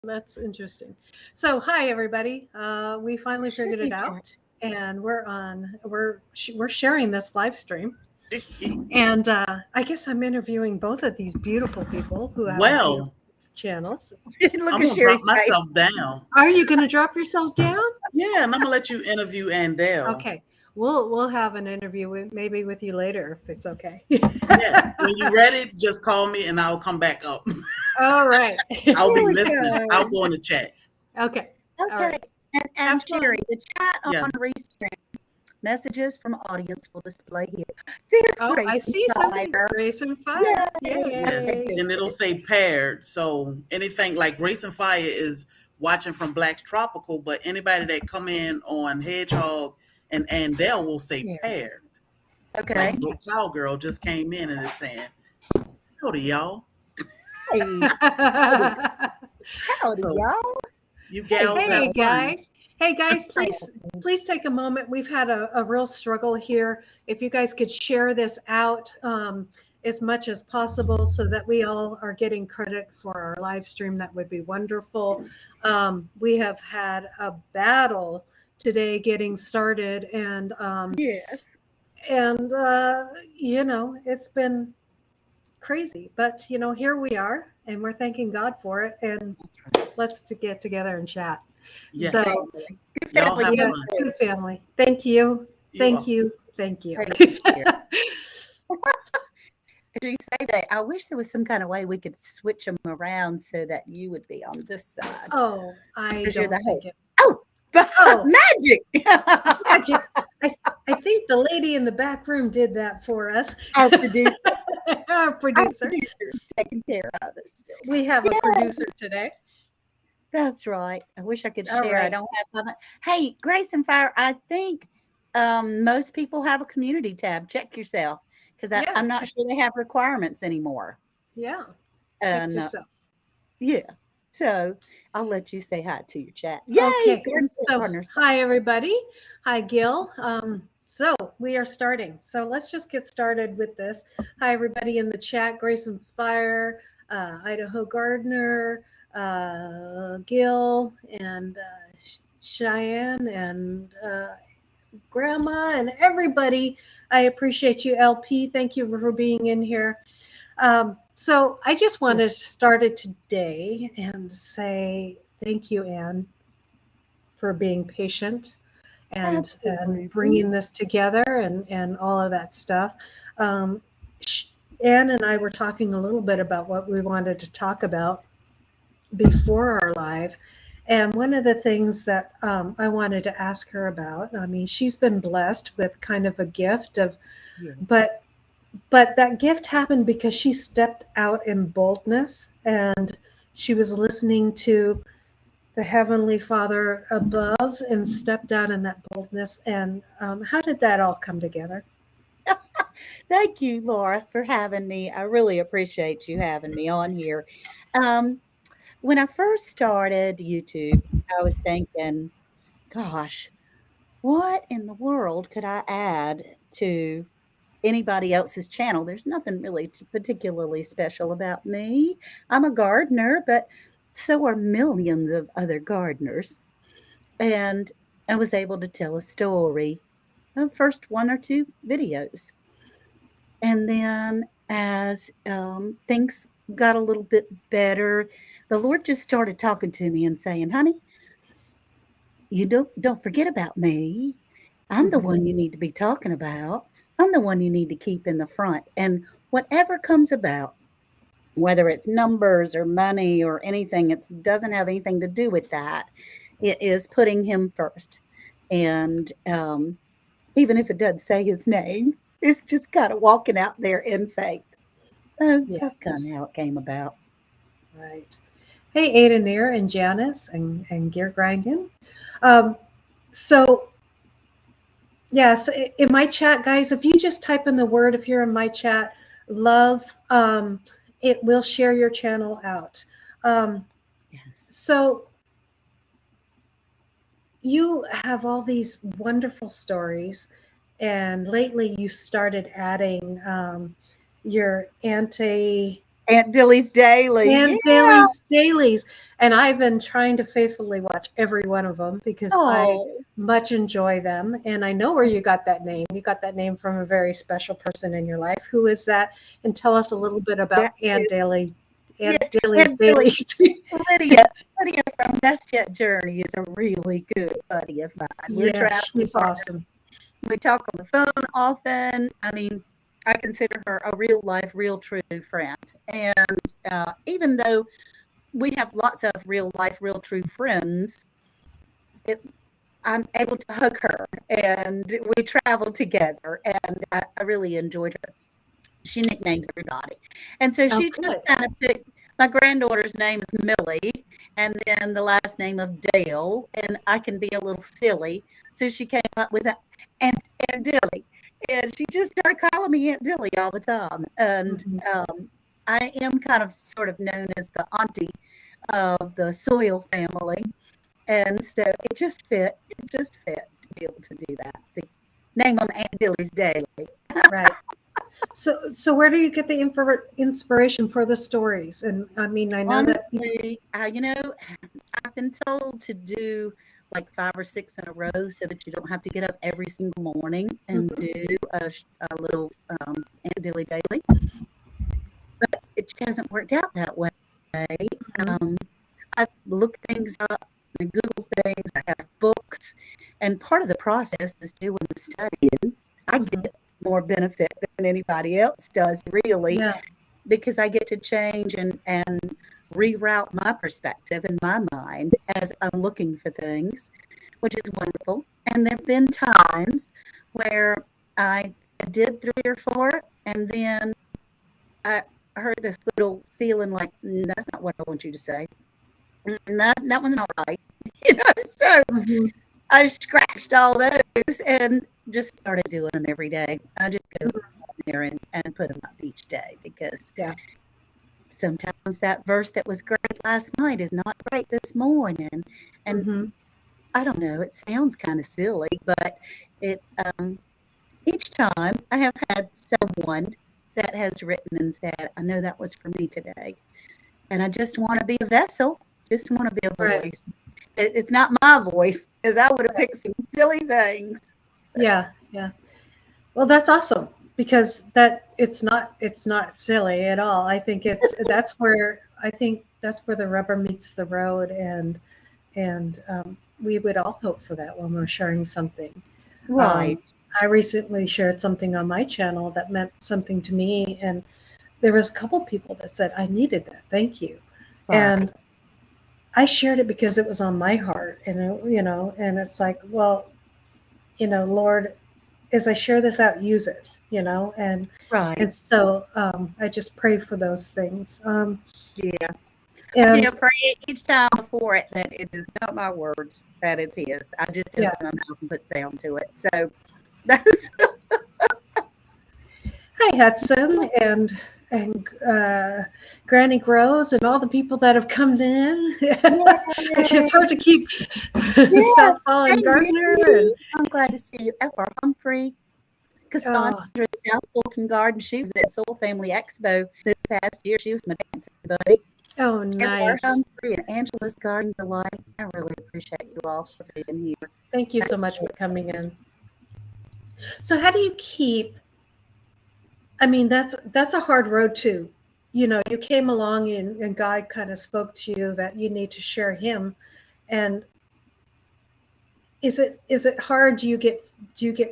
That's interesting. So, hi everybody. We You finally should figured be it chat. out, and we're on. We're sharing this live stream, and I guess I'm interviewing both of these beautiful people who have beautiful Well, channels. Look I'm at gonna drop Sherry's face. myself down. Are you going to drop yourself down? Yeah, and I'm gonna let you interview Andell. Okay, we'll have an interview maybe with you later if it's okay. Yeah, when you're ready, just call me and I'll come back up. All right. I'll Here be we listening. I'll go. go in the chat. Okay. All Okay. right. And Have Sherry, fun. the chat on Yes. Restream messages from audience will display here. There's Oh, I Gracie see something. Fire. Grace and fire. Yes, Yay. and it'll say paired. So anything like Grace and Fire is watching from Black's Tropical, but anybody that come in on Hedgehog and Andell will say Yeah. paired. Okay. Like Brooke Cowgirl just came in and is saying, "Howdy, y'all." Hey, howdy, howdy, So y'all. you Hey, gals have Hey girl. fun. guys. Hey guys, Hi. please take a moment. We've had a real struggle here. If you guys could share this out as much as possible so that we all are getting credit for our live stream, that would be wonderful. We have had a battle today getting started, Yes. and it's been crazy. But here we are, and we're thanking God for it. And let's to get together and chat. Good Yes, So, family. Good y'all family have yeah, comes fun. through. good family. Thank you. You Thank are. you. Thank you. Thank you, Sherry. As you say that, I wish there was some kind of way we could switch them around so that you would be on this side Oh, I because you're don't the think host. it. Oh, Oh, magic. magic. I think the lady in the back room did that for us. Our producer. Our Our producer. producer's taking care of us. We have a Yeah, producer today. that's right. I wish I could All share. I right. don't have time. Hey, Grace and Fire, I think most people have a community tab. Check yourself because Yeah. I'm not sure they have requirements anymore. Yeah. Check And yourself. yeah, so I'll let you say hi to your chat. Yay, Okay. Garden State So, Partners. hi, everybody. Hi, Gil. So, we are starting. So, let's just get started with this. Hi, everybody in the chat. Grace and Fire, Idaho Gardener, Gil, and Cheyenne, and Grandma, and everybody. I appreciate you, LP. Thank you for being in here. So, I just want to start it today and say thank you, Anne, for being patient and Absolutely. bringing this together and all of that stuff. Um, sh- Anne and I were talking a little bit about what we wanted to talk about before our live. And one of the things that I wanted to ask her about, I mean, she's been blessed with kind of a gift of, Yes. but that gift happened because she stepped out in boldness and she was listening to the Heavenly Father above and stepped out in that boldness. And how did that all come together? Thank you, Laura, for having me. I really appreciate you having me on here. Um, when I first started YouTube, I was thinking, gosh, what in the world could I add to anybody else's channel? There's nothing really particularly special about me. I'm a gardener, but so are millions of other gardeners. And I was able to tell a story, the first one or two videos. And then as things got a little bit better, the Lord just started talking to me and saying, honey, you don't forget about me. I'm the Hmm. one you need to be talking about. I'm the one you need to keep in the front. And whatever comes about, whether it's numbers or money or anything, it doesn't have anything to do with that. It is putting him first. And even if it doesn't say his name, it's just kind of walking out there in faith. So that's kind Yes, of how it came about. right. Hey, Ada Nair and Janice and Gear Grangan. Um, so, yes, in my chat, guys, if you just type in the word, if you're in my chat, love, it will share your channel out. Um, Yes. so, you have all these wonderful stories, and lately you started adding your anti Aunt Dilly's Daily. And Yeah. dailies. And I've been trying to faithfully watch every one of them because I Oh, much enjoy them. And I know where you got that name. You got that name from a very special person in your life. Who is that? And tell us a little bit about that is, yeah, Aunt Daly's Aunt Dilly. dailies. Lydia, Lydia from Best Yet Journey is a really good buddy of mine. We're Yeah, traveling she's partners. awesome. We talk on the phone often. I mean, I consider her a real life, real true friend. And even though we have lots of real life, real true friends, it, I'm able to hug her and we travel together. And I really enjoyed her. She nicknames everybody. And so Oh, she just good. kind of picked my granddaughter's name is Millie, and then the last name of Dale, and I can be a little silly. So she came up with Aunt, Aunt Dilly. And she just started calling me Aunt Dilly all the time. And Mhm. I am kind of sort of known as the auntie of the Soil family. And so it just fit to be able to do that. The name them Aunt Dilly's Daily. Right. So where do you get the inspiration for the stories? And I mean, I know that. Honestly, I've been told to do like 5 or 6 in a row so that you don't have to get up every single morning and Mhm, do a little Aunt Dilly Daily. But it just hasn't worked out that way. mhm. Um, I've looked things up, I Google things, I have books, and part of the process is doing the studying. I Mhm. get more benefit than anybody else does, really, Yeah. because I get to change and reroute my perspective in my mind as I'm looking for things, which is wonderful. And there have been times where I did 3 or 4, and then I heard this little feeling like, that's not what I want you to say. That one's not right. So Mhm. I scratched all those and just started doing them every day. I just go there and put them up each day because Yeah. sometimes that verse that was great last night is not great this morning. And Mhm. I don't know, it sounds kind of silly, but it each time I have had someone that has written and said, I know that was for me today. And I just want to be a vessel, just want to be a Right. voice. It's not my voice, because I would have Right. picked some silly things. Yeah. Yeah. Well, that's awesome because it's not silly at all. I think that's where the rubber meets the road, and we would all hope for that when we're sharing something. Um, Right, I recently shared something on my channel that meant something to me, and there was a couple people that said I needed that. Thank you, and right, I shared it because it was on my heart, and and it's like, well, Lord, as I share this out, use it, right. and so I just pray for those things. Yeah. I do And pray each time before it that it is not my words, that it's his. I just yeah, open my mouth and put sound to it. So that's hi Hudson and Granny Grows and all the people that have come in. yay. It's hard to keep Yes. Southpaw Hey, and Gardner and Nikki. I'm glad to see you. F.R. Humphrey, Cassandra, oh, South Fulton Garden. She was at Soul Family Expo this past year. She was my dancing buddy. oh, F.R. nice. Humphrey and Angela's Garden Delight. I really appreciate you all for being here. Thank you so That's much for really coming amazing. in. So how do you keep? I mean, that's a hard road too. You came along and God kind of spoke to you that you need to share Him. And is it hard? Do you get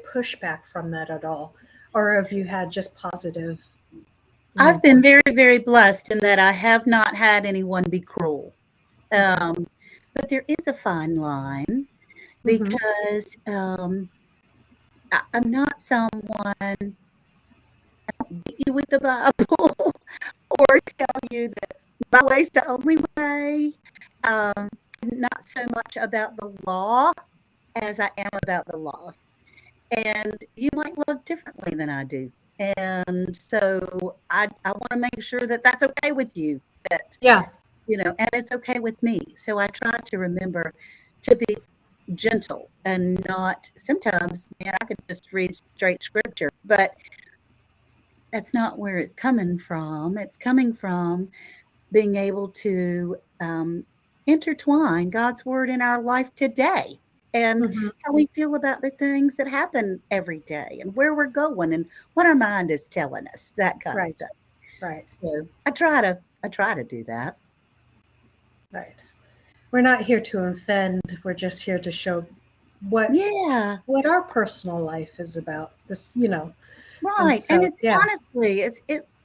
pushback from that at all, or have you had just positive I've been reinforcement? very, very blessed in that I have not had anyone be cruel. Okay. Um, but there is a fine line Mm-hmm. because I'm not someone beat you with the Bible or tell you that my way's the only way. Um, not so much about the law as I am about the love. And you might love differently than I do. And so I want to make sure that that's okay with you, that, Yeah. and it's okay with me. So I try to remember to be gentle and not sometimes, man, I could just read straight scripture, but that's not where it's coming from. It's coming from being able to intertwine God's word in our life today and Hmm. how we feel about the things that happen every day and where we're going and what our mind is telling us, that kind of Right, thing. right, So I try to do that. right. We're not here to offend. We're just here to show what Yeah, what our personal life is about. This. And right. And so, it's yeah. honestly, it's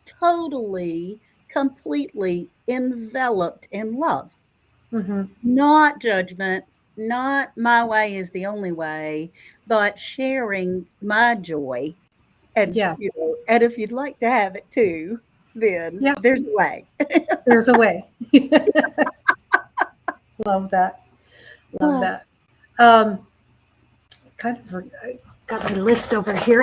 totally, completely enveloped in love. Hmm. Not judgment, not my way is the only way, but sharing my joy. And, Yeah, and if you'd like to have it too, then yeah. there's a way. There's a way. Love that. Love Oh, that. Kind of I got my list over here.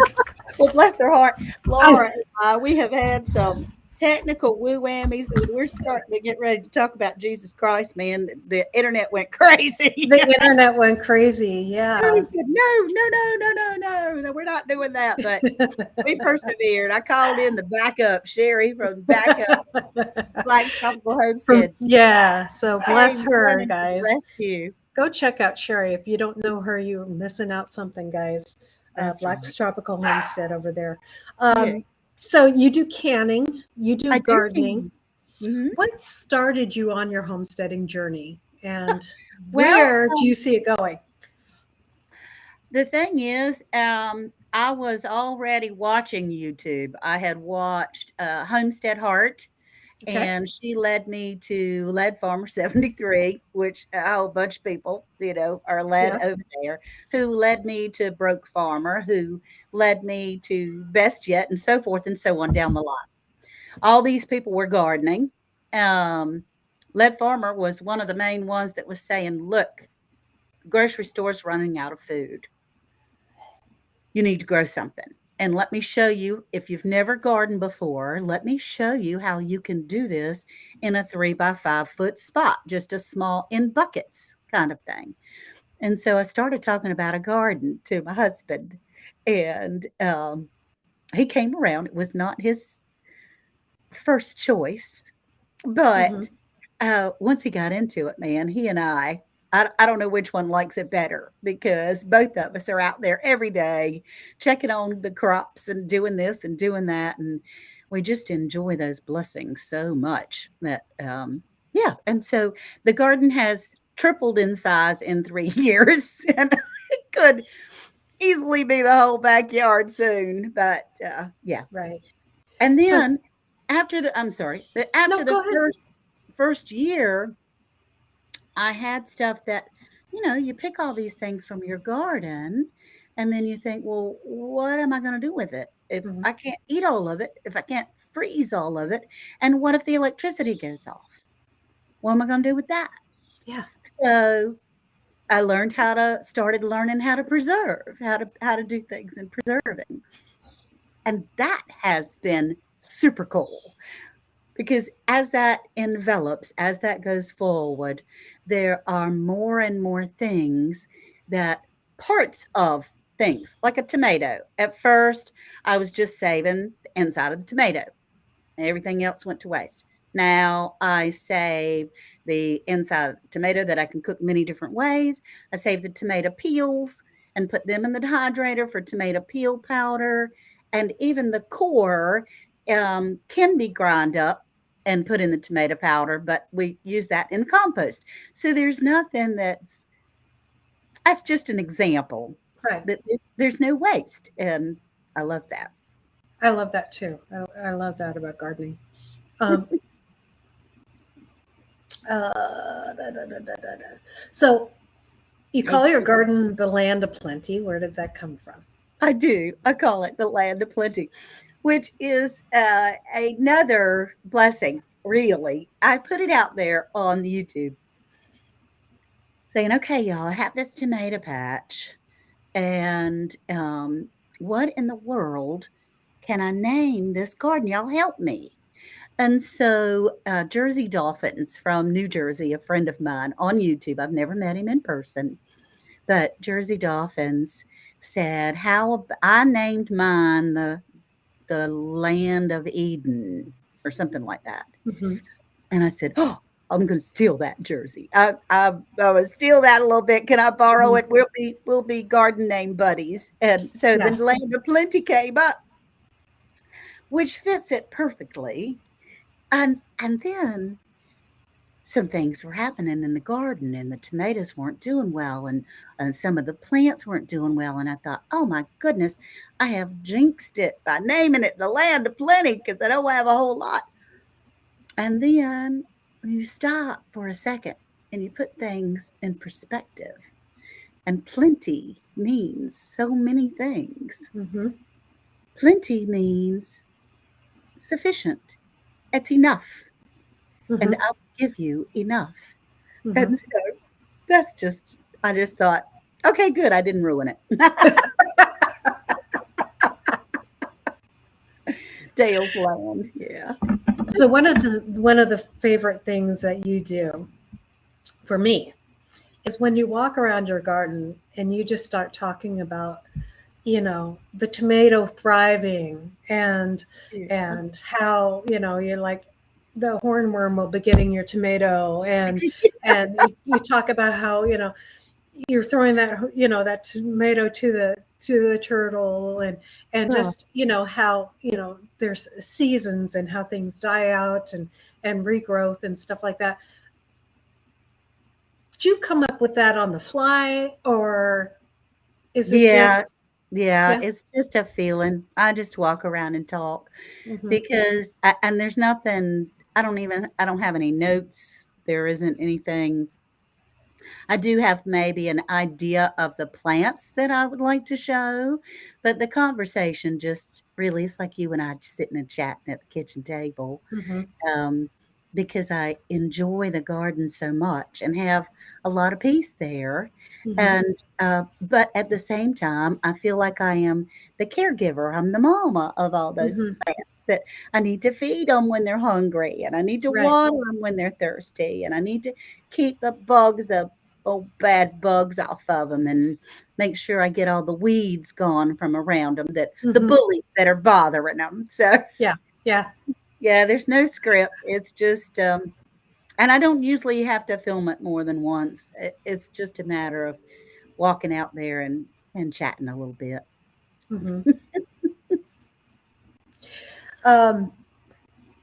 well, bless her heart. I, Laura and we have had some technical woo whammies, and we're starting to get ready to talk about Jesus Christ, man. The internet went crazy. the internet went crazy. We Yeah. said, no, no, no, no, no, no, no, we're not doing that. But we persevered. I called in the backup, Sherry from backup Black's Tropical Homestead. Yeah. So bless Came her, running to the guys. rescue. Go check out Sherry. If you don't know her, you're missing out something, guys. That's right. Black's Tropical Homestead over there. Yeah, So you do canning, you do I do gardening. can. Mhm. What started you on your homesteading journey, and Well, where do you see it going? the thing is, I was already watching YouTube. I had watched Homestead Heart, Okay. and she led me to Lead Farmer 73, which a whole bunch of people, are led Yeah. over there, who led me to Broke Farmer, who led me to Best Yet, and so forth and so on down the line. All these people were gardening. Um, Lead Farmer was one of the main ones that was saying, look, grocery stores running out of food. You need to grow something. And let me show you, if you've never gardened before, let me show you how you can do this in a 3 by 5 foot spot, just a small in buckets kind of thing. And so I started talking about a garden to my husband, and he came around. It was not his first choice, Hmm. but once he got into it, man, he and I don't know which one likes it better because both of us are out there every day checking on the crops and doing this and doing that. And we just enjoy those blessings so much that, yeah. And so the garden has tripled in size in 3 years, and it could easily be the whole backyard soon. But yeah. Right. And So then I'm sorry, no, after the go ahead. first year, I had stuff that, you pick all these things from your garden, and then you think, well, what am I going to do with it? If Hmm. I can't eat all of it, if I can't freeze all of it, and what if the electricity goes off? What am I going to do with that? Yeah. So I started learning how to preserve, how to do things in preserving. And that has been super cool. Because as that envelops, as that goes forward, there are more and more things that parts of things, like a tomato. At first, I was just saving the inside of the tomato. Everything else went to waste. Now I save the inside of the tomato that I can cook many different ways. I save the tomato peels and put them in the dehydrator for tomato peel powder. And even the core can be ground up and put in the tomato powder, but we use that in compost. So there's nothing that's just an example Right. that there's no waste. And I love that. I love that too. I love that about gardening. Um, da. So you I call your do. garden the land of plenty. Where did that come from? I do. I call it the land of plenty, which is another blessing, really. I put it out there on YouTube saying, okay, y'all, I have this tomato patch. And what in the world can I name this garden? Y'all help me. And so, Jersey Dolphins from New Jersey, a friend of mine on YouTube, I've never met him in person, but Jersey Dolphins said, I named mine the the land of Eden or something like that. Hmm. And I said, "Oh, I'm going to steal that jersey. I would steal that a little bit. Can I borrow Hmm. it? We'll be garden name buddies." And so the Yeah. land of plenty came up, which fits it perfectly. And then some things were happening in the garden, and the tomatoes weren't doing well, and some of the plants weren't doing well. And I thought, oh my goodness, I have jinxed it by naming it the land of plenty because I don't have a whole lot. And then you stop for a second and you put things in perspective. And plenty means so many things. Hmm. Plenty means sufficient. It's enough. And Hmm. I will give you enough. Hmm. And so I just thought, okay, good. I didn't ruin it. Dale's land. Yeah. So one of the favorite things that you do for me is when you walk around your garden and you just start talking about, the tomato thriving Yeah. and how, you're like the hornworm will be getting your tomato, and you talk about how, you're throwing that tomato to the turtle, and Oh, just, how, there's seasons and how things die out and regrowth and stuff like that. Did you come up with that on the fly, or is it yeah. just, Yeah. yeah? It's just a feeling. I just walk around and talk Hmm. because, and there's nothing, I don't have any notes. There isn't anything. I do have maybe an idea of the plants that I would like to show, but the conversation just really is like you and I just sitting and chatting at the kitchen table, Hmm. um, because I enjoy the garden so much and have a lot of peace there. Hmm. And but at the same time, I feel like I am the caregiver. I'm the mama of all those Hmm. plants that I need to feed them when they're hungry, and I need to Right. water them when they're thirsty, and I need to keep the old bad bugs off of them, and make sure I get all the weeds gone from around them, that the Hmm. bullies that are bothering them. So Yeah. Yeah. yeah, there's no script. It's just, and I don't usually have to film it more than once. It's just a matter of walking out there and chatting a little bit. Hmm. Um,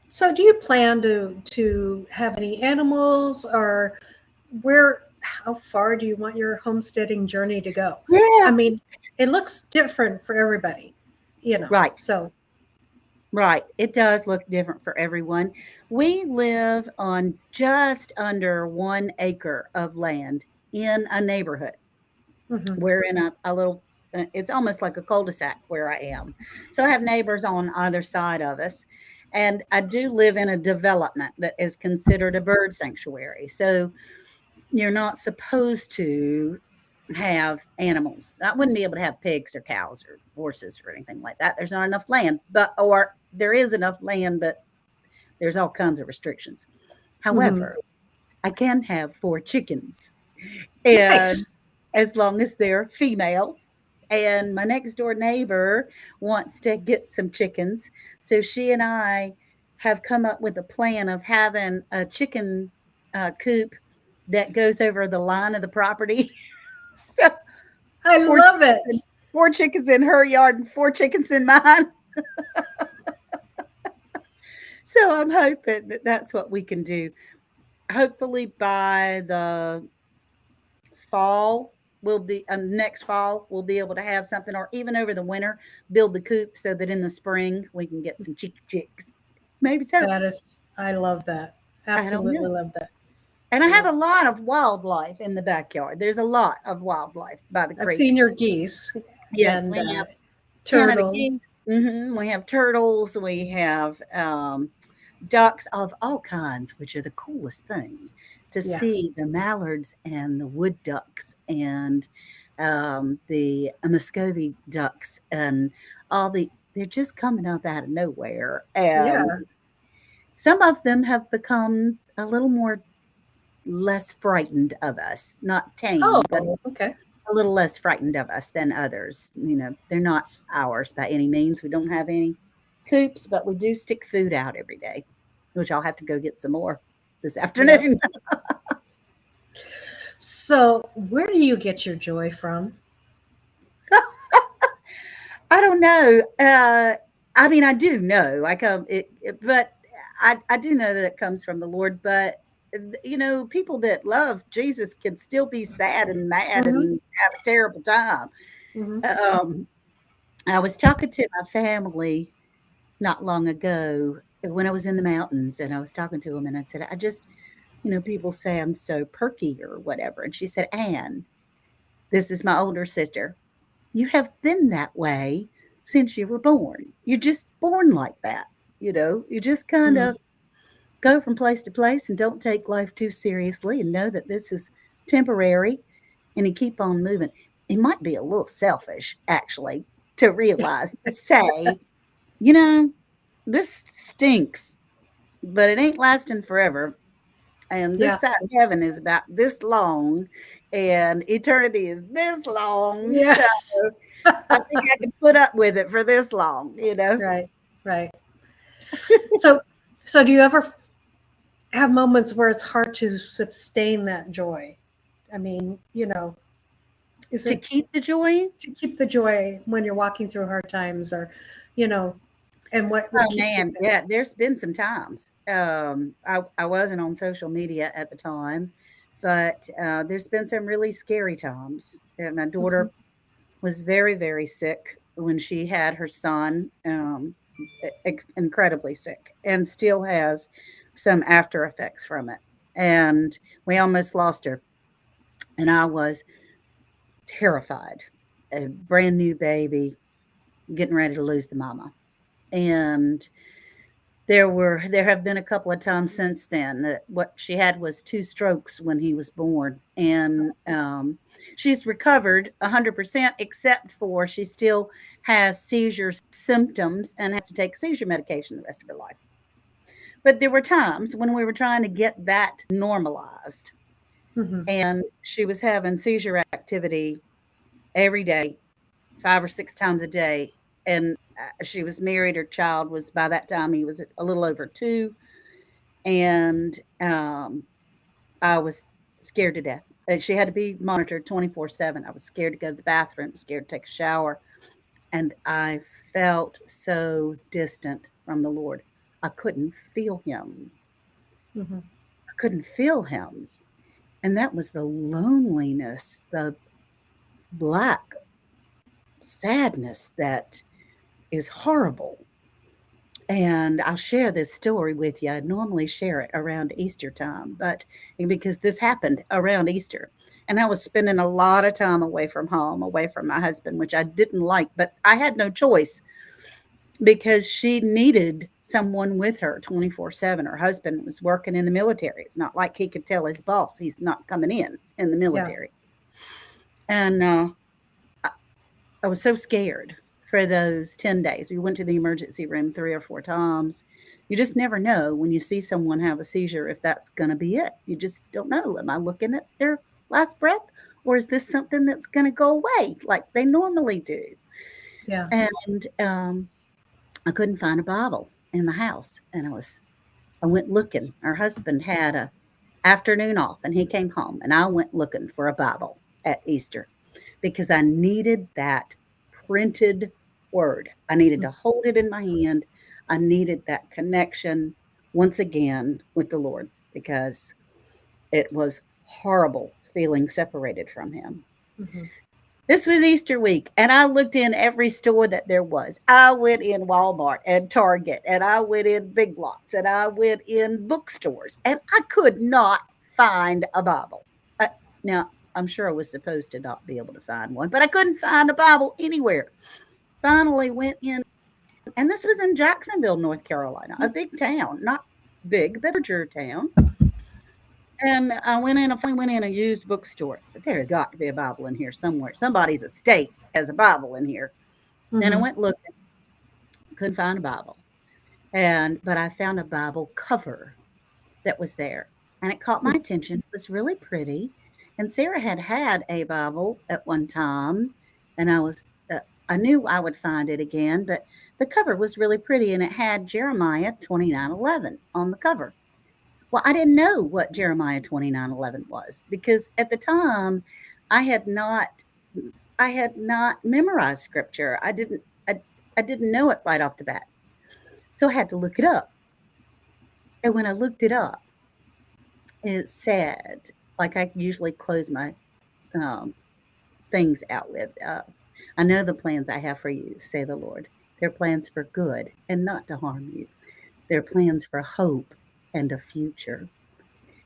so do you plan to have any animals, or how far do you want your homesteading journey to go? I Yeah, mean, it looks different for everybody, right, so. right. It does look different for everyone. We live on just under 1 acre of land in a neighborhood. Hmm. We're in a little, it's almost like a cul-de-sac where I am. So I have neighbors on either side of us. And I do live in a development that is considered a bird sanctuary. So you're not supposed to have animals. I wouldn't be able to have pigs or cows or horses or anything like that. There's not enough land, or there is enough land, but there's all kinds of restrictions. Hmm. However, I can have 4 chickens, and Nice. as long as they're female. And my next door neighbor wants to get some chickens. So she and I have come up with a plan of having a chicken coop that goes over the line of the property. So I four love chickens, it. 4 chickens in her yard and 4 chickens in mine. So I'm hoping that that's what we can do. Hopefully by the fall, next fall, we'll be able to have something, or even over the winter, build the coop so that in the spring we can get some chicks. Maybe so. I love that. I don't know. Absolutely love that. And I Yeah. have a lot of wildlife in the backyard. There's a lot of wildlife by the I've creek. seen your geese Yes, and we have Canada turtles. geese. We have turtles. We have ducks of all kinds, which are the coolest thing to Yeah. see, the mallards and the wood ducks and the Muscovy ducks and they're just coming up out of nowhere. And Yeah. some of them have become a little more less frightened of us, not tame, but Oh, okay. a little less frightened of us than others. They're not ours by any means. We don't have any. coops, but we do stick food out every day, which I'll have to go get some more this Yep. afternoon. So, where do you get your joy from? I don't know. I mean, I do know. I come but I do know that it comes from the Lord. But people that love Jesus can still be sad and mad Hmm. and have a terrible time. Hmm. Um, I was talking to my family not long ago when I was in the mountains, and I was talking to them, and I said, people say I'm so perky or whatever, and she said, Anne, this is my older sister. You have been that way since you were born. You're just born like that. You just kind Hmm. of go from place to place and don't take life too seriously and know that this is temporary and you keep on moving. It might be a little selfish, actually, to realize, to say, you know, this stinks, but it ain't lasting forever. And Yeah. this side of heaven is about this long, and eternity is this long. Yeah. So I think I can put up with it for this long. Right. Right. So, so do you ever have moments where it's hard to sustain that joy? I mean, is To it keep the joy. to keep the joy when you're walking through hard times, or, you know, and what Oh keeps you man, there? yeah, there's been some times. I wasn't on social media at the time, but there's been some really scary times. My Hmm. daughter was very, very sick when she had her son, incredibly sick, and still has some after effects from it. And we almost lost her, and I was terrified. A brand new baby, getting ready to lose the mama, and there have been a couple of times since then that what she had was two strokes when he was born, and she's recovered 100% except for she still has seizure symptoms and has to take seizure medication the rest of her life. But there were times when we were trying to get that normalized, Hmm. and she was having seizure activity every day, 5 or 6 times a day. And she was married. Her child was, by that time, he was a little over 2. And I was scared to death. And she had to be monitored 24/7. I was scared to go to the bathroom, scared to take a shower. And I felt so distant from the Lord. I couldn't feel him. Hmm. I couldn't feel him. And that was the loneliness, the black sadness that is horrible. And I'll share this story with you. I normally share it around Easter time, but because this happened around Easter, and I was spending a lot of time away from home, away from my husband, which I didn't like, but I had no choice because she needed someone with her 24/7. Her husband was working in the military. It's not like he could tell his boss he's not coming in the Yeah. military. And I was so scared for those 10 days. We went to the emergency room 3 or 4 times. You just never know when you see someone have a seizure if that's going to be it. You just don't know. Am I looking at their last breath, or is this something that's going to go away like they normally do? Yeah. And I couldn't find a Bible in the house, and I went looking. Our husband had a afternoon off, and he came home, and I went looking for a Bible at Easter because I needed that printed word. I needed to hold it in my hand. I needed that connection once again with the Lord because it was horrible feeling separated from him. Hmm. This was Easter week, and I looked in every store that there was. I went in Walmart and Target, and I went in Big Lots, and I went in bookstores, and I could not find a Bible. Now, I'm sure I was supposed to not be able to find one, but I couldn't find a Bible anywhere. Finally went in, and this was in Jacksonville, North Carolina, a big town, not big, but a larger town. And I finally went in a used bookstore. I said, there has got to be a Bible in here somewhere. Somebody's estate has a Bible in here. And I Hmm. went looking, couldn't find a Bible. But I found a Bible cover that was there. And it caught my attention. It was really pretty. And Sarah had a Bible at one time. And I knew I would find it again, but the cover was really pretty and it had Jeremiah 29:11 on the cover. Well, I didn't know what Jeremiah 29:11 was because at the time I had not I had not memorized scripture. I didn't know it right off the bat. So I had to look it up. And when I looked it up, it said, like I usually close my um, things out with, I know the plans I have for you, say the Lord. They're plans for good and not to harm you. They're plans for hope and a future.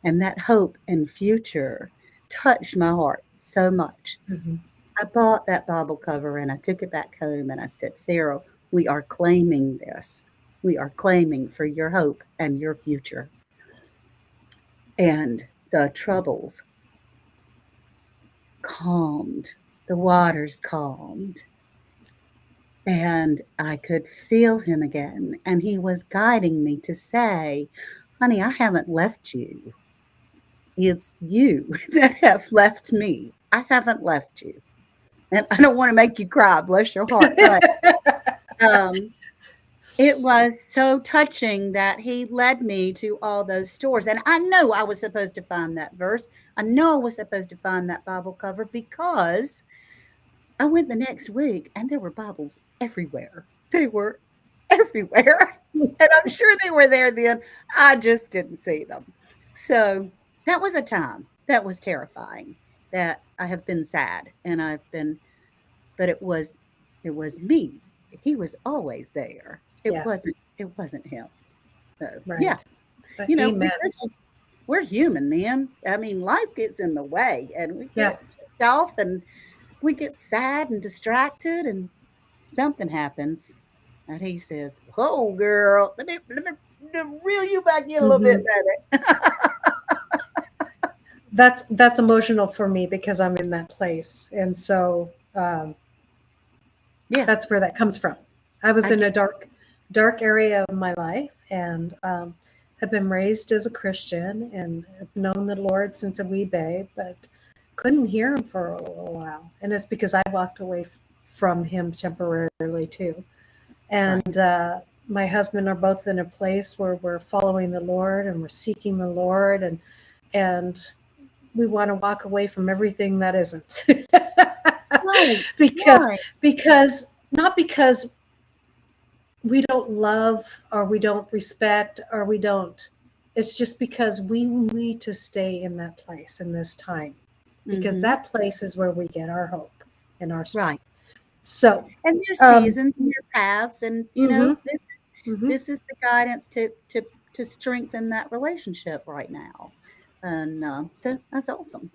And that hope and future touched my heart so much. Mhm. I bought that Bible cover and I took it back home and I said, Sarah, we are claiming this. We are claiming for your hope and your future. And the troubles calmed, the waters calmed, and I could feel him again. And he was guiding me to say, honey, I haven't left you. It's you that have left me. I haven't left you. And I don't want to make you cry, bless your heart. But um, it was so touching that he led me to all those stores. And I know I was supposed to find that verse. I know I was supposed to find that Bible cover because I went the next week and there were Bibles everywhere. They were everywhere. And I'm sure they were there then. I just didn't see them. So that was a time that was terrifying that I have been sad and but it was me. He was always there. Yes, It wasn't him. So yeah, right. we Amen. Christians, we're human, man. I mean, life gets in the way and we Yeah. get ticked off and we get sad and distracted and something happens. And he says, "Oh, girl, let me reel you back in a little bit, Mhm. baby." That's emotional for me because I'm in that place, and so Yeah, that's where that comes from. I was I in a get dark area of my life, and have been raised as a Christian, and have known the Lord since a wee babe, but couldn't hear Him for a little while, and it's because I walked away from Him temporarily too. you. Right. And my husband are both in a place where we're following the Lord and we're seeking the Lord, and we want to walk away from everything that isn't. Right. because Right. because not because we don't love or we don't respect or we don't, it's just because we need to stay in that place in this time, because Mhm. that place is where we get our hope and our strength. Right. So And there's um seasons and there's paths and, mhm, mhm. this is the guidance to strengthen that relationship right now. And, so that's awesome.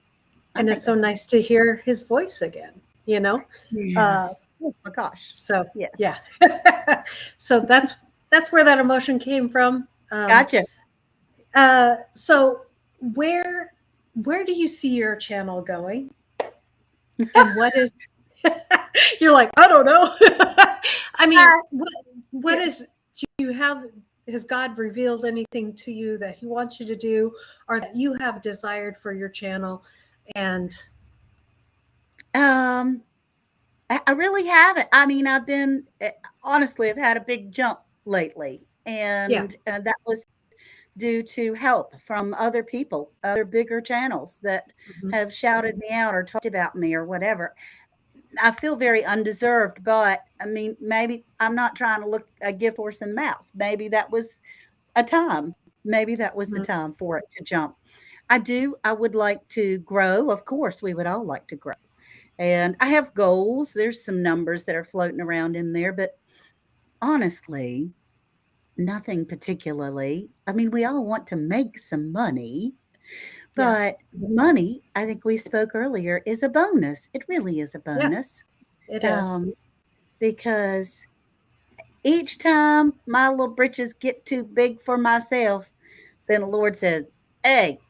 I And think it's so that's nice to hear his voice again, you know. uh yes. Oh my gosh. so Yes. yeah. So that's where that emotion came from. Gotcha. So where where do you see your channel going, and what is you're like, I don't know. I mean, Uh, what yeah. is, do you have, has God revealed anything to you that He wants you to do, or that you have desired for your channel? And Um, I really haven't. I mean, honestly, I've had a big jump lately, yeah. and that was due to help from other people, other bigger channels that Mhm. have shouted me out or talked about me or whatever. I feel very undeserved, but I mean, maybe I'm not trying to look a gift horse in the mouth. Maybe that was a time. Maybe that was the Mhm. time for it to jump. I would like to grow. Of course, we would all like to grow. And I have goals. There's some numbers that are floating around in there, but honestly, nothing particularly. I mean, we all want to make some money, Yeah. but the money, I think we spoke earlier, is a bonus. It really is a Yeah, bonus. it is. Um, because each time my little britches get too big for myself, then the Lord says, "Hey,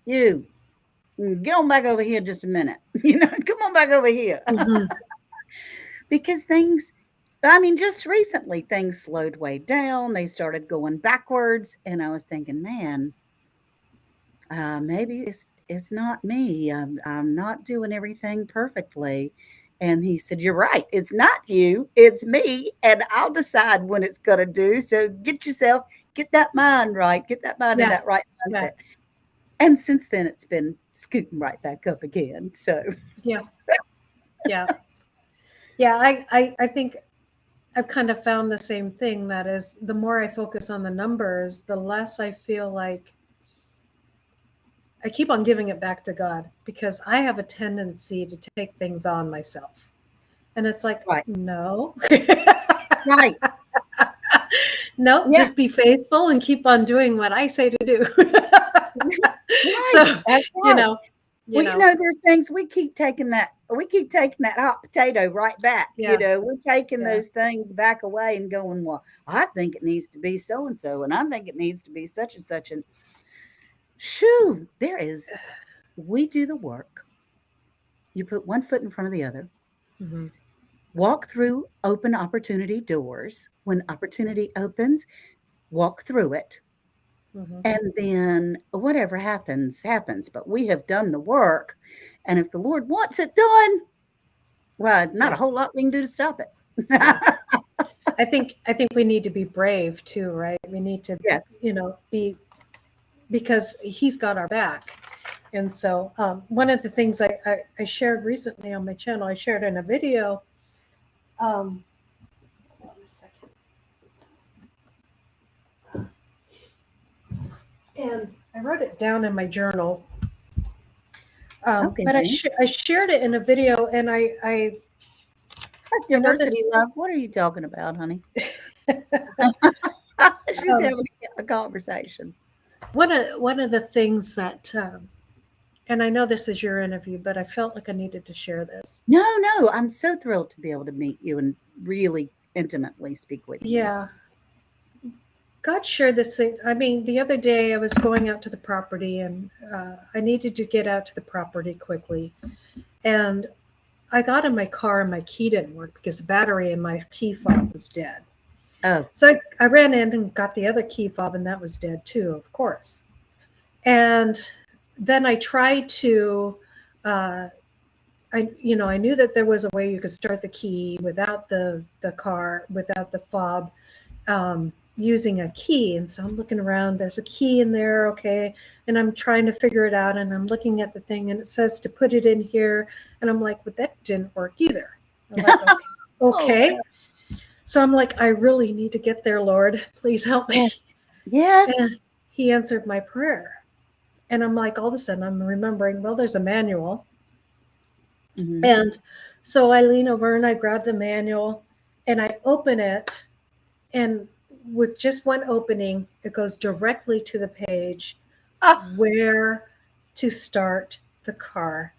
you, get on back over here just a minute. Come on back over here." Mhm. Because I mean, just recently things slowed way down. They started going backwards. And I was thinking, man, maybe it's not me. I'm not doing everything perfectly. And he said, "You're right. It's not you, it's me. And I'll decide when it's going to do. So get that mind right, get that mind in Yeah. that right Yeah. mindset." And since then, it's been scooting right back up again. So, Yeah. Yeah. Yeah. I think I've kind of found the same thing. That is, the more I focus on the numbers, the less I feel like I keep on giving it back to God, because I have a tendency to take things on myself. And it's like, right, no. right. No, Yeah, just be faithful and keep on doing what I say to do. right. So, That's you right. know, you Well, know, there's things we keep taking that hot potato right back. yeah, We're taking yeah. those things back away and going, well, I think it needs to be so and so, and I think it needs to be such and such. And shoo, we do the work. You put one foot in front of the other, Hmm. walk through open opportunity doors. When opportunity opens, walk through it. Hmm. And then whatever happens, happens. But we have done the work. And if the Lord wants it done, well, not a Yeah, whole lot we can do to stop it. yeah. I think we need to be brave too, right? We need to, Yes. be, because He's got our back. And so, one of the things I shared recently on my channel, I shared in a video. Um, hold on a second. And I wrote it down in my journal. Okay. But I shared it in a video, and That's I know this. diversity, love. What are you talking about, honey? She's um, having a conversation. one of the things that, and I know this is your interview, but I felt like I needed to share this. No, no, I'm so thrilled to be able to meet you and really intimately speak with you. Yeah, God shared this thing. I mean, the other day I was going out to the property, and I needed to get out to the property quickly. And I got in my car, and my key didn't work because the battery in my key fob was dead. Oh, So I ran in and got the other key fob, and that was dead too, of course. And then I tried to, uh, I knew that there was a way you could start the key without the car, without the fob, using a key. And so I'm looking around, there's a key in there, okay. And I'm trying to figure it out, and I'm looking at the thing, and it says to put it in here. And I'm like, but that didn't work either. I'm like, okay. oh, Okay. So I'm like, I really need to get there, Lord. Please help yeah. me. Yes. And He answered my prayer. And I'm like, all of a sudden, I'm remembering, well, there's a manual. Mhm. And so I lean over and I grab the manual and I open it. And with just one opening, it goes directly to the page Oh, where to start the car.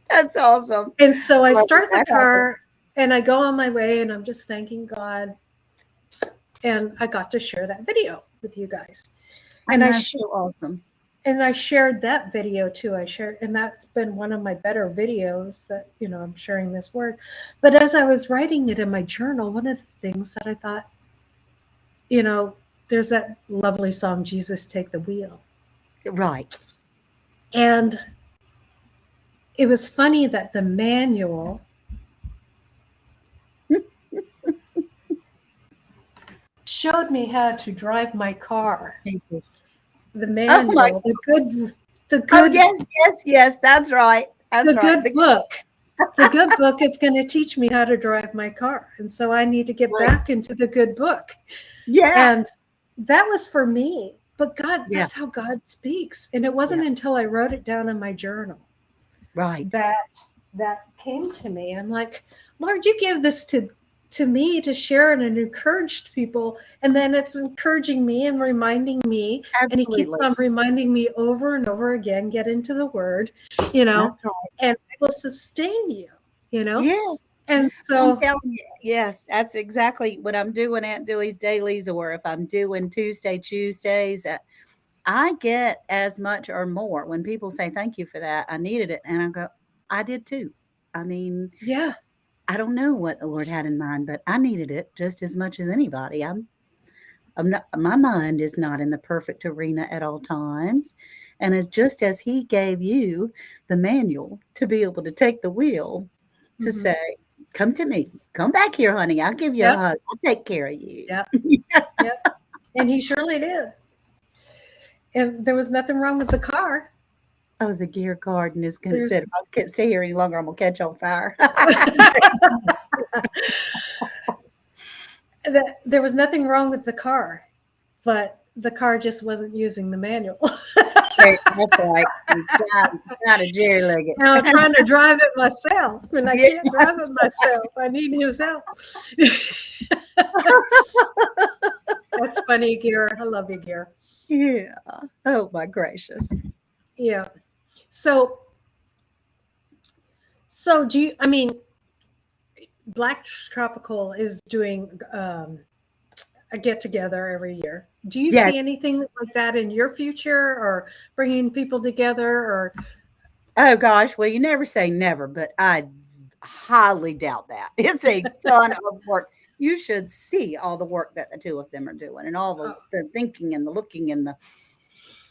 that's awesome. And so I Love when start the that car happens. and I go on my way, and I'm just thanking God. And I got to share that video with you guys. And And that's so awesome. I shared that video too. And that's been one of my better videos that, I'm sharing this word. But as I was writing it in my journal, one of the things that I thought, you know, there's that lovely song, Jesus Take the Wheel. Right. And it was funny that the manual showed me how to drive my car. Thank you. The Oh my. manual, the Oh, good, yes, yes, yes. That's right. That's the right. good book. The good book is going to teach me how to drive my car. And so I need to get Right. back into the good book. Yeah. And that was for me. But God, Yeah. that's how God speaks. And it wasn't Yeah. until I wrote it down in my journal Right. that came to me. I'm like, Lord, you give this to me to share, and it encouraged people. And then it's encouraging me and reminding me. And He keeps Absolutely. on reminding me over and over again, get into the word, That's right. and I will sustain you. Yes. And I'm so, telling you, yes, that's exactly what I'm doing Aunt Dewey's dailies, or if I'm doing Tuesdays, I get as much or more. When people say thank you for that, I needed it. And I go, I did too. I mean, yeah, I don't know what the Lord had in mind, but I needed it just as much as anybody. I'm not, my mind is not in the perfect arena at all times. And it's just as He gave you the manual to be able to take the wheel, to Mhm. say, "Come to me. Come back here, honey. I'll give you a Yep. hug. I'll take care of you." Yep. Yep. And he surely did. And there was nothing wrong with the car. Oh, the gear garden is gonna There's said, "If I can't stay here any longer, I'm gonna catch on fire." there was nothing wrong with the car, but the car just wasn't using the manual. Right, that's right. You gotta jerry leg Now I'm it. trying to drive it myself, and I can't drive Yes. it myself. I need his help. That's funny, Gear. I love you, Gear. Yeah. Oh my gracious. Yeah. So, so do you? I mean, Black Tropical is doing a get together every year. Do you see Yes. anything like that in your future, or bringing people together, or Oh gosh, well, you never say never, but I highly doubt that. It's a ton of work. You should see all the work that the 2 of them are doing and all oh, the thinking and the looking and the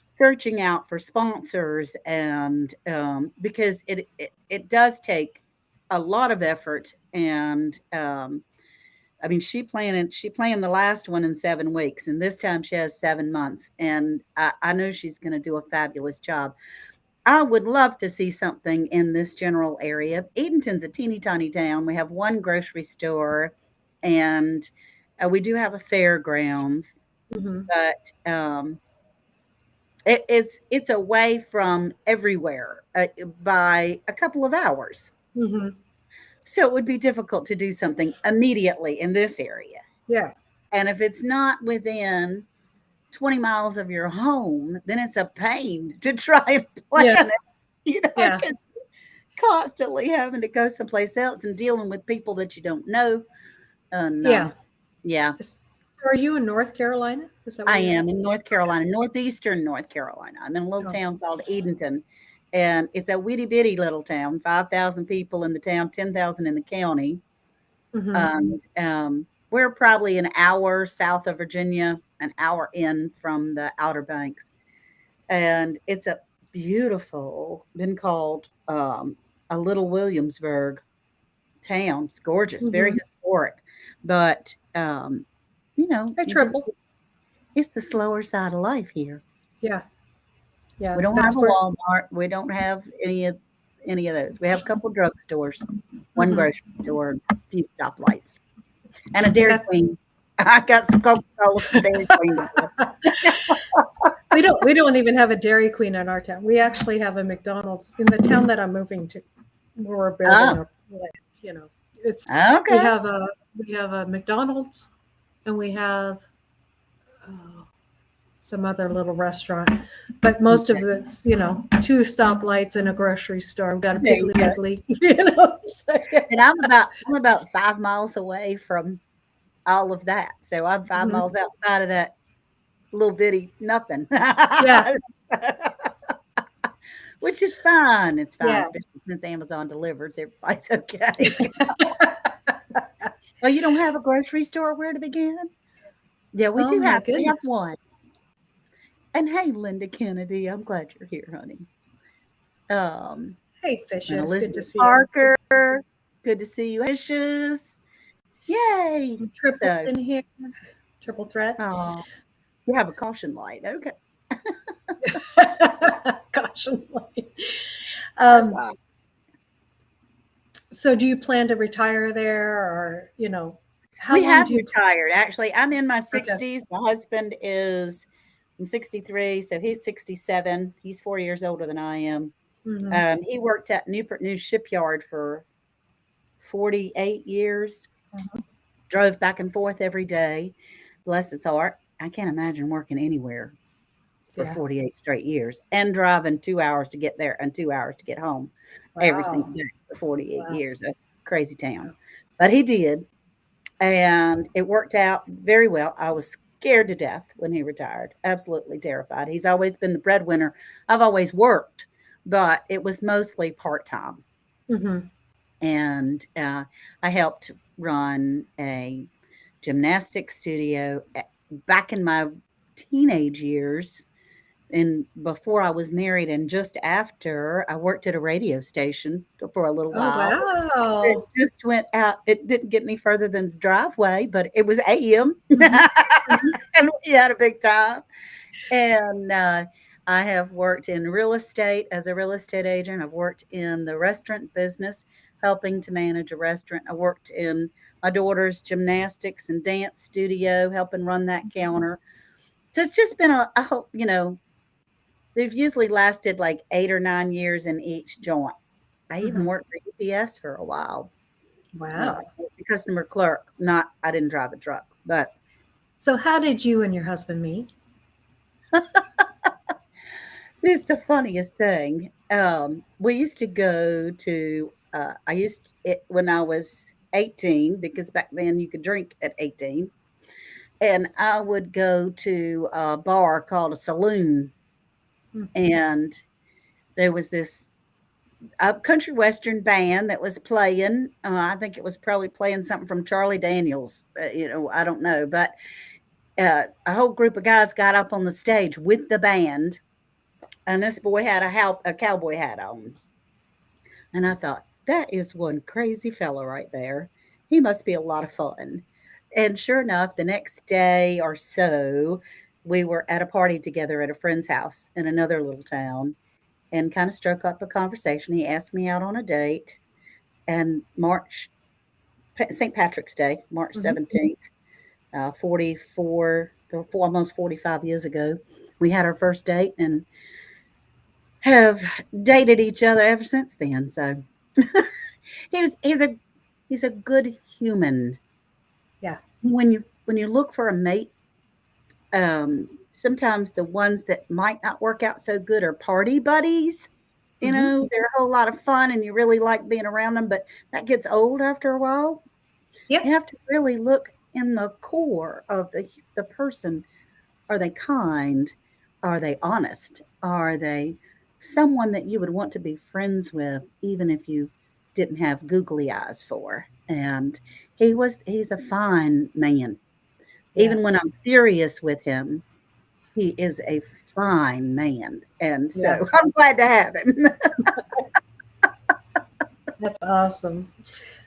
searching out for sponsors and, because it does take a lot of effort and, I mean, she planned the last one in 7 weeks, and this time she has 7 months, and I know she's gonna do a fabulous job. I would love to see something in this general area. Edenton's a teeny tiny town. We have 1 grocery store, and, we do have a fairgrounds, hmm but, it's away from everywhere, by a couple of hours. hmm So it would be difficult to do something immediately in this area. yeah, And if it's not within 20 miles of your home, then it's a pain to try and plan it. yes, yeah, 'Cause constantly having to go someplace else and dealing with people that you don't know. And yeah. yeah, So are you in North Carolina? Is that where I you're am at? in North Carolina, northeastern North Carolina. I'm in a little Oh, town called Edenton, and it's a witty bitty little town, 5,000 people in the town, 10,000 in the county. hmm And we're probably an hour south of Virginia, an hour in from the Outer Banks. And it's a beautiful, been called a little Williamsburg town. It's gorgeous, very hmm historic, but Hey, you just Triple. it's the slower side of life here. Yeah, We yeah. don't have That's a where. Walmart. We don't have any of those. We have a couple drugstores, one hmm grocery store, and a few stoplights, and a And Dairy that Queen. I got some Coca-Cola from Dairy Queen to give. we don't even have a Dairy Queen in our town. We actually have a McDonald's in the town that I'm moving to, where we're building Oh, our land. You know, it's we okay. have a we have a McDonald's, and we have uh, some other little restaurant, but most of Okay. it's 2 stoplights and a grocery store. We've got a There you Piggly go. Wiggly. So, yeah. And I'm about 5 miles away from all of that. So I'm 5 Mhm. miles outside of that little bitty nothing. Yeah, Which is fine. It's fine, yeah. especially since Amazon delivers, everybody's okay. Oh, you don't have a grocery store where to begin? Yeah, we Oh do my we have goodness. one. And hey, Linda Kennedy, I'm glad you're here, honey. Um, Hey, and Fishes, good to Elizabeth see you. Parker, good to see you. Fishes, yay. Triples So, in here. Triple threat. oh, you have a caution light. Okay. Caution light. That's Um, awesome. so do you plan to retire there, or how We long have do you retired. Actually, I'm in my okay. 60s. My husband is, I'm 63, so he's 67. He's 4 years older than I am. hmm He worked at Newport News Shipyard for 48 years, drove back and forth every day. Bless his heart. I can't imagine working anywhere for Yeah. 48 straight years and driving 2 hours to get there and 2 hours to get home every single Wow. day for 48 Wow. years. That's crazy Yeah. town. But he did. And it worked out very well. I was scared to death when he retired, absolutely terrified. He's always been the breadwinner. I've always worked, but it was mostly part time. hmm And I helped run a gymnastics studio back in my teenage years. and before I was married and just after, I worked at a radio station for a little Oh, while. It wow. just went out. It didn't get any further than the driveway, but it was AM, Mhm, mhm, and we had a big time. And, I have worked in real estate as a real estate agent. I've worked in the restaurant business, helping to manage a restaurant. I worked in my daughter's gymnastics and dance studio, helping run that counter. So it's just been a whole, they've usually lasted like 8 or 9 years in each joint. I even mhm. worked for UPS for a while, Wow. the customer clerk. Not I didn't drive the truck, but So how did you and your husband meet? this is the funniest thing. We used to go to, I used it when I was 18 because back then you could drink at 18. And I would go to a bar called a saloon. Mm, And there was this country western band that was playing. I think it was probably playing something from Charlie Daniels. I don't know. But a whole group of guys got up on the stage with the band. And this boy had a cowboy hat on. And I thought, that is one crazy fellow right there. He must be a lot of fun. And sure enough, the next day or so, we were at a party together at a friend's house in another little town and kind of struck up a conversation. He asked me out on a date. And St. Patrick's Day, March mhm. 17th, almost 45 years ago, we had our first date and have dated each other ever since then. So he's a good human. Yeah. When you look for a mate, sometimes the ones that might not work out so good are party buddies. Mhm. They're a whole lot of fun and you really like being around them, but that gets old after a while. Yep. You have to really look in the core of the person. Are they kind? Are they honest? Are they someone that you would want to be friends with, even if you didn't have googly eyes for? And he's a fine man. Even when Yes. I'm furious with him, he is a fine man. And so Yeah. I'm glad to have him. That's awesome.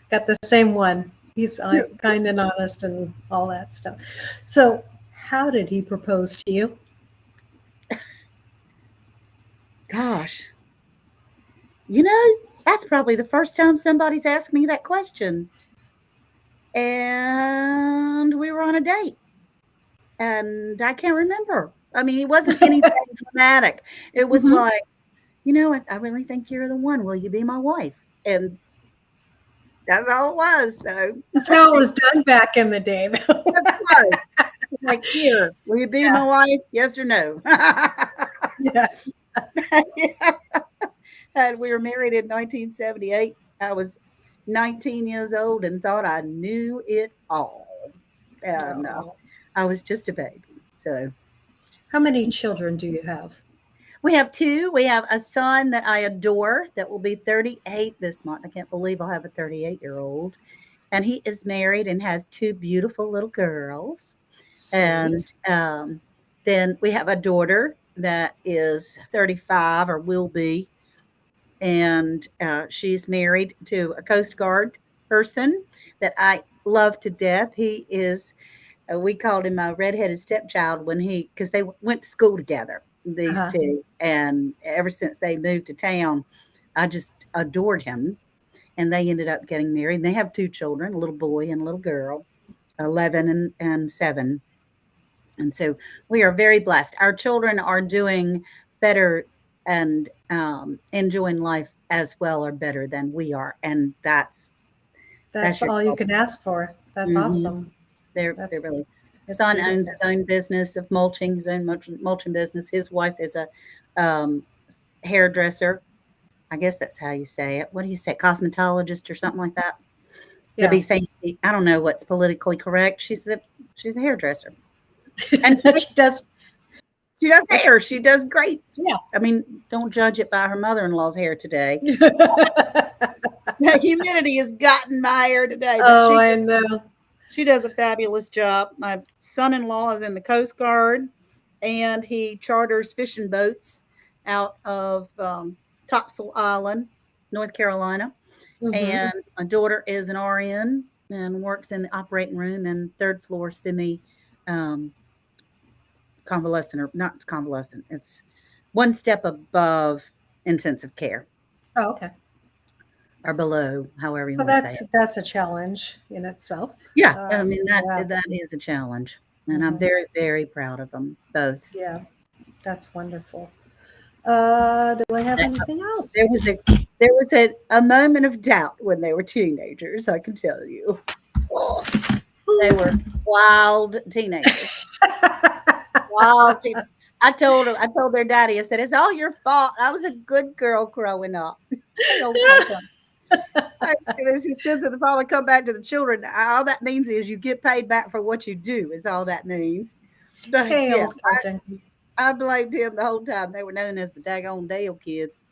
Got the same one. He's Yeah. kind and honest and all that stuff. So, how did he propose to you? Gosh, you know, that's probably the first time somebody's asked me that question. And we were on a date. And I can't remember. I mean, it wasn't anything dramatic. It was Mhm. like, I really think you're the one. Will you be my wife? And that's all it was. So That's how it was done back in the day, though. yes, it was. Like, here, will you be Yeah. my wife? Yes or no? Yeah. Yeah. And we were married in 1978. I was 19 years old and thought I knew it all. And Oh. I was just a baby. So How many children do you have? we have 2. We have a son that I adore that will be 38 this month. I can't believe I'll have a 38-year-old. And he is married and has 2 beautiful little girls. And Sweet. then we have a daughter that is 35 or will be. And she's married to a Coast Guard person that I love to death. He is we called him my redheaded stepchild because they went to school together, these Uh-huh. 2. And ever since they moved to town, I just adored him. And they ended up getting married. And they have 2 children, a little boy and a little girl, 11 and 7. And so we are very blessed. Our children are doing better and enjoying life as well or better than we are. And That's that's your all you call. can ask for. That's Mhm. awesome. They're That's really it's son owns beautiful. his own business of mulching, his own mulching business. His wife is a hairdresser. I guess that's how you say it. What do you say? Cosmetologist or something like that? To Yeah. be fancy. I don't know what's politically correct. She's a hairdresser. And She does. she does hair. She does great. Yeah. I mean, don't judge it by her mother-in-law's hair today. The humidity has gotten my hair today, but Oh, I know. she does a fabulous job. My son-in-law is in the Coast Guard, and he charters fishing boats out of Topsail Island, North Carolina. Mm-hmm. And my daughter is an RN and works in the operating room and third floor semi um, convalescent, or not convalescent. It's one step above intensive care, Oh, okay. or below, however you So want to say it. that's a challenge in itself. Yeah, I mean Yeah. that is a challenge, and I'm Hmm. very very proud of them both. Yeah, that's wonderful. Do I have anything else? There was a moment of doubt when they were teenagers, I can tell you. Oh, they were wild teenagers. Wild teen I told their daddy, I said, "It's all your fault. I was a good girl growing up." They all caught on. As he said to the father, "Come back to the children." All that means is you get paid back for what you do, is all that means. But Hey, yeah, old Captain. I blamed him the whole time. They were known as the daggone Dale kids.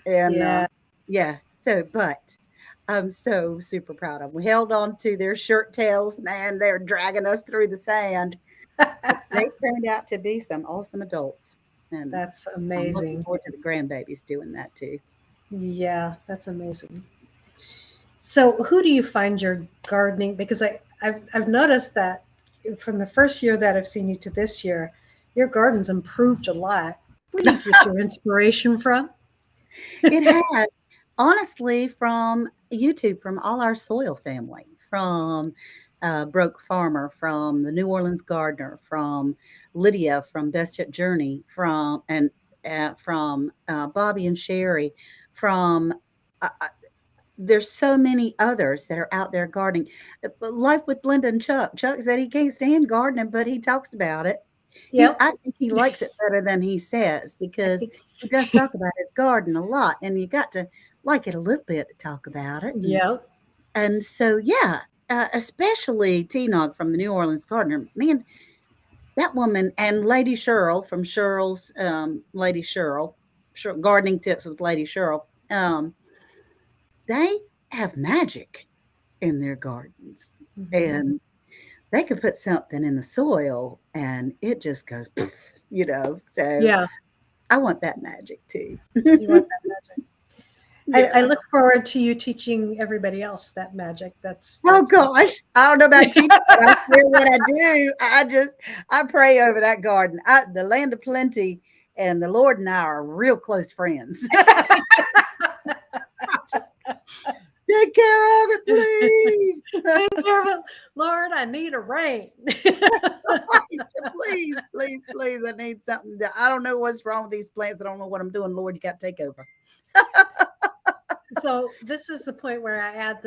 And Yeah. yeah, so but I'm so super proud of them. We held on to their shirt tails, man. They're dragging us through the sand. But they turned out to be some awesome adults. And That's I'm looking amazing. forward to the grandbabies doing that too. Yeah, that's amazing. So, who do you find your gardening? Because I've noticed that from the first year that I've seen you to this year, your garden's improved a lot. Where do you get your inspiration from? It has, honestly, from YouTube, from all our soil family, from Broke Farmer, from the New Orleans Gardener, from Lydia from Best Yet Journey, from Bobby and Sherry, from there's so many others that are out there gardening. Life with Linda and Chuck. Chuck said he can't stand gardening, but he talks about it. Yep. I think he likes it better than he says, because he does talk about his garden a lot, and you got to like it a little bit to talk about it. Yep. And so, yeah, especially T-Nog from the New Orleans Gardener, man, that woman, and Lady Cheryl from Cheryl's Lady Cheryl, Gardening Tips with Lady Cheryl. They have magic in their gardens, Hmm. and they could put something in the soil and it just goes, poof, So Yeah. I want that magic too. You want that magic. I Yeah. look forward to you teaching everybody else that magic. Oh That's gosh, I don't know about teaching, but I swear what I do. I pray over that garden. The land of plenty, and the Lord and I are real close friends. Just take care of it, please. Take care of it. Lord, I need a rain. Please, please, please. I need something. I don't know what's wrong with these plants. I don't know what I'm doing. Lord, you got to take over. So this is the point where I ask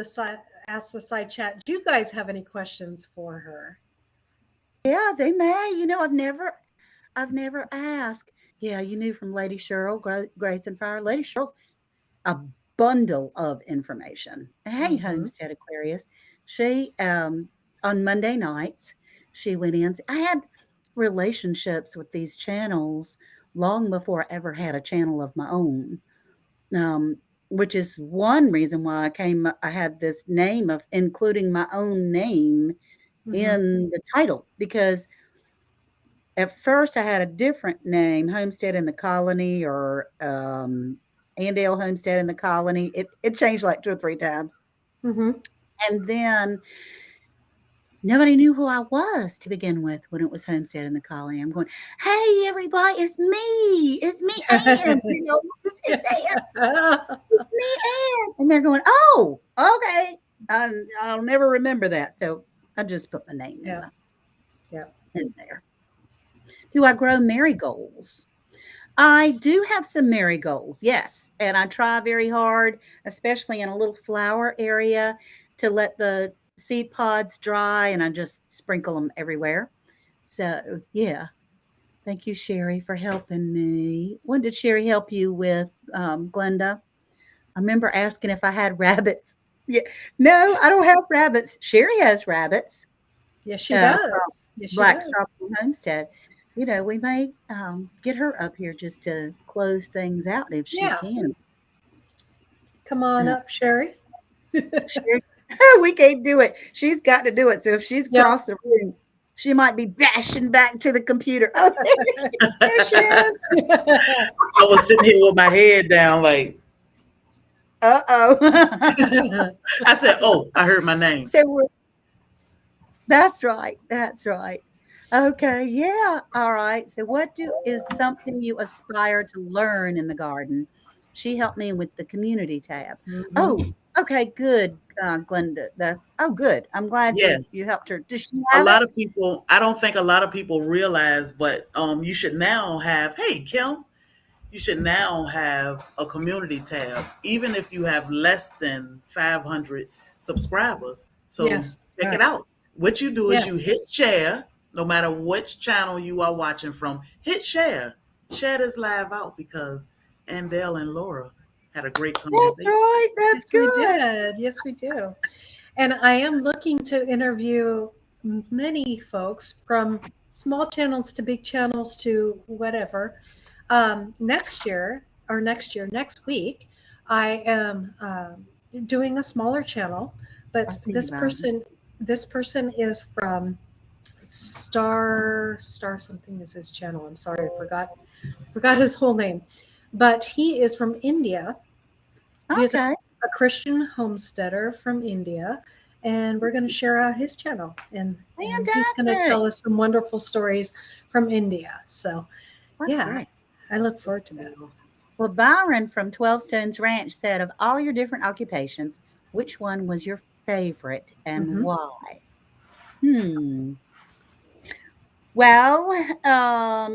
the side chat. Do you guys have any questions for her? Yeah, they may. I've never asked. Yeah, you knew from Lady Cheryl, Grace and Fire. Lady Cheryl's a bundle of information. Hey, Hmm. Homestead Aquarius. She on Monday nights, she went in. I had relationships with these channels long before I ever had a channel of my own. Um, which is one reason why I had this name of including my own name Hmm. in the title, because at first I had a different name, Homestead in the Colony, or Andale Homestead in the Colony. It changed like 2 or 3 times. Hmm. And then nobody knew who I was to begin with when it was Homestead in the Colony. I'm going, hey, everybody, it's me. It's me, Ann. It's Ann. It's me, Ann. And they're going, oh, okay. I'll never remember that. So I just put my name Yeah. Yeah. in there. Do I grow marigolds? I do have some marigolds, yes. And I try very hard, especially in a little flower area, to let the seed pods dry, and I just sprinkle them everywhere. So, yeah. Thank you, Sherry, for helping me. When did Sherry help you with, Glenda? I remember asking if I had rabbits. Yeah. No, I don't have rabbits. Sherry has rabbits. Yes, she does. Yes, she Black's does. Tropical Homestead. We may get her up here just to close things out if she Yeah. can. Come on Uh, up, Sherry. Sherry, we can't do it. She's got to do it. So if she's Yep. across the room, She might be dashing back to the computer. Oh, There she is. I was sitting here with my head down, like uh-oh. I said, "Oh, I heard my name." So that's right. That's right. Okay. Yeah. All right. So what do is something you aspire to learn in the garden? She helped me with the community tab. Mhm. Oh, okay. Good, Glenda. That's oh, good. I'm glad Yeah, you helped her. Does she a have it? lot of people. I don't think a lot of people realize, but you should now have. Hey, Kim, you should now have a community tab, even if you have less than 500 subscribers. So Yes. check it Right. out. What you do is you Yes. hit share, no matter which channel you are watching from. Hit share, share this live out because Andell and Laura had a great That's conversation. right. That's Yes, we good. did. Yes, we do. And I am looking to interview many folks from small channels to big channels to whatever. Next week, I am doing a smaller channel, I but see you, Byron. this person is from Star something is his channel. I'm sorry, I forgot his whole name, but he is from India. He is Okay. a Christian homesteader from India, and we're going to share out his channel, and he's going to Fantastic. tell us some wonderful stories from India. So, That's yeah, great. I look forward to Be that. awesome. Well, Byron from 12 Stones Ranch said, of all your different occupations, which one was your favorite and Hmm. why? Hmm. Well,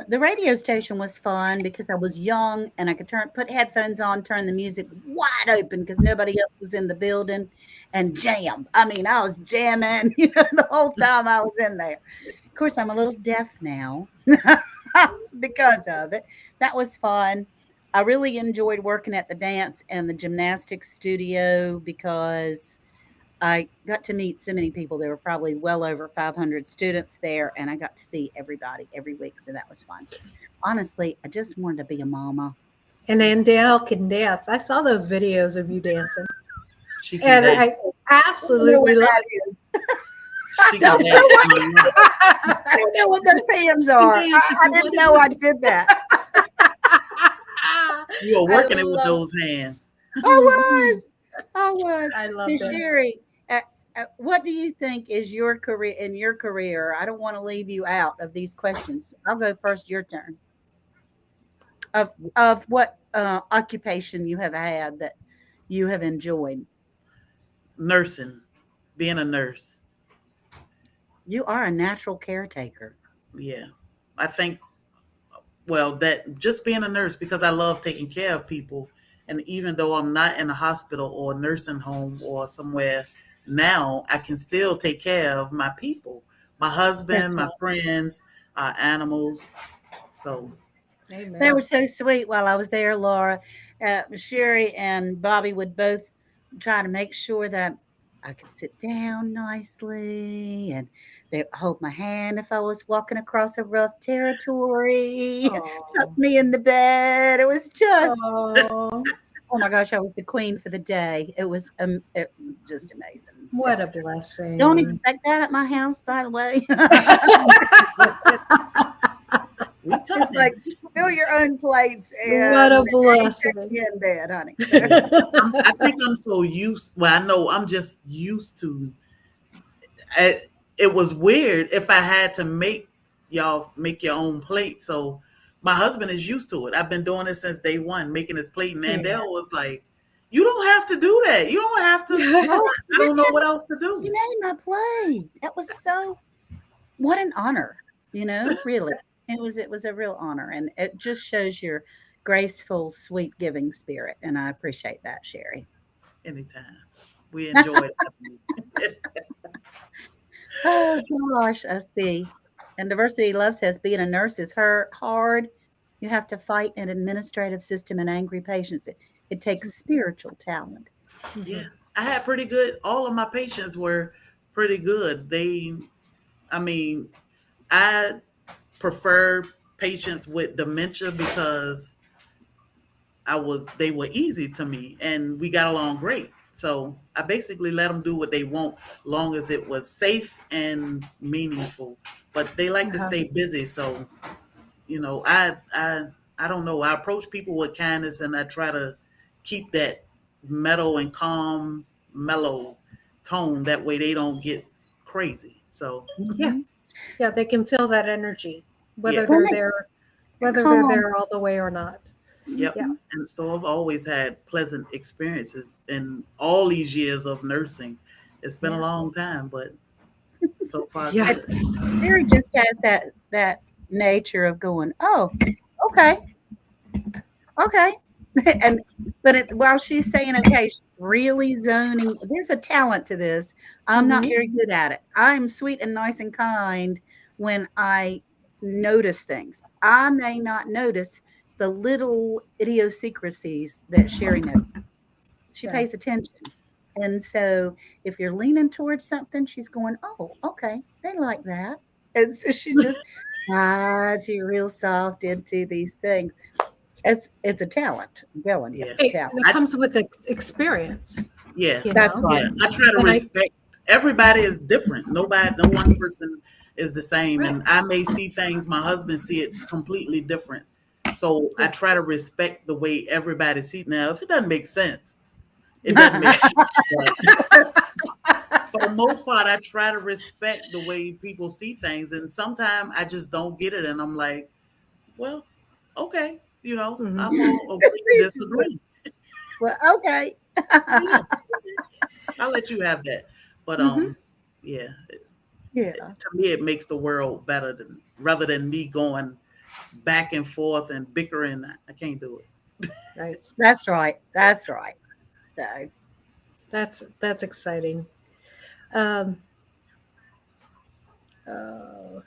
the radio station was fun because I was young and I could put headphones on, turn the music wide open because nobody else was in the building, and jam. I mean, I was jamming, the whole time I was in there. Of course, I'm a little deaf now because of it. That was fun. I really enjoyed working at the dance and the gymnastics studio because I got to meet so many people. There were probably well over 500 students there, and I got to see everybody every week. So that was fun. Honestly, I just wanted to be a mama. And Just Dale can dance. I saw those videos of you dancing, She can and dance. I I don't know absolutely what love that is. I She can don't dance. know what it. I don't know what those hands You are. dance. I didn't What is know I it? did that. You are I working it with love. those hands. I Mhm. was. I was. I So loved it. Sherry, what do you think is your career in your career? I don't want to leave you out of these questions. I'll go first. Your turn. Of what occupation you have had that you have enjoyed. Nursing, being a nurse. You are a natural caretaker. Yeah. I think, well, that just being a nurse because I love taking care of people. And even though I'm not in a hospital or a nursing home or somewhere now, I can still take care of my people, my husband, That's my right. friends, animals. So, They were Amen. so sweet while I was there, Laura. Sherry and Bobby would both try to make sure that I could sit down nicely, and they hold my hand if I was walking across a rough territory, tuck Oh, me in the bed. It was just, oh, oh my gosh, I was the queen for the day. It was just amazing. what a Don't blessing. expect that at my house, by the way. we It's like coming. fill your own plates What and a ain't that blessing. you in bed, honey. So I think I'm so used. Well, I know I'm just used to. I, it was weird if I had to y'all make your own plate. So my husband is used to it. I've been doing it since day one, making his plate. And Yeah. Dale was like, "You don't have to do that. You don't have to. no, I don't know what else to she do." made my plate. That was so what an honor, really. It was a real honor, and it just shows your graceful, sweet giving spirit, and I appreciate that, Sherry. Anytime, we enjoyed it. Oh gosh, I see. And Diversity Love says being a nurse is hard. You have to fight an administrative system and angry patients. It takes spiritual talent. Yeah, Mhm. I had pretty good. All of my patients were pretty good. I mean, I prefer patients with dementia because they were easy to me and we got along great. So I basically let them do what they want, long as it was safe and meaningful. But they like to Uh-huh. stay busy, so I don't know. I approach people with kindness, and I try to keep that mellow and calm, mellow tone. That way, they don't get crazy. So Yeah. Mhm. Yeah, they can feel that energy, whether yeah, they're Right. there, whether they're Calm. there all the way or not. yep. Yeah. Mhm. And so I've always had pleasant experiences in all these years of nursing. It's been a Yeah. long time, but so far Yeah. And good. Sherry just has that nature of going, "Oh, okay, okay," and but while she's saying okay, she's really zoning. There's a talent to this. I'm not Hmm. very good at it. I'm sweet and nice and kind when I notice things. I may not notice the little idiosyncrasies that Sherry knows. She Yeah. pays attention. And so if you're leaning towards something, she's going, "Oh, okay, they like that." And so she just guides you real soft into these things. It's a talent. I'm telling you, Yeah. it's a Hey, talent. and it I comes with experience, Yeah, you That's know? right. yeah. I try to And I, respect. Everybody is different. No one person is the same, right. and I may see things. My husband see it completely different. So I Yeah. try to respect the way everybody sees. Now, if it doesn't make sense, it doesn't make sense. But for the most part, I try to respect the way people see things, and sometimes I just don't get it, and I'm like, well, okay, Hmm. I'm gonna agree to See, she's like, disagree. well, okay. Yeah, I'll let you have that. But Hmm. yeah, Yeah, to me, it makes the world better than rather than me going back and forth and bickering. I can't do it. Right. that's right. That's right. So, That's exciting. Um, uh,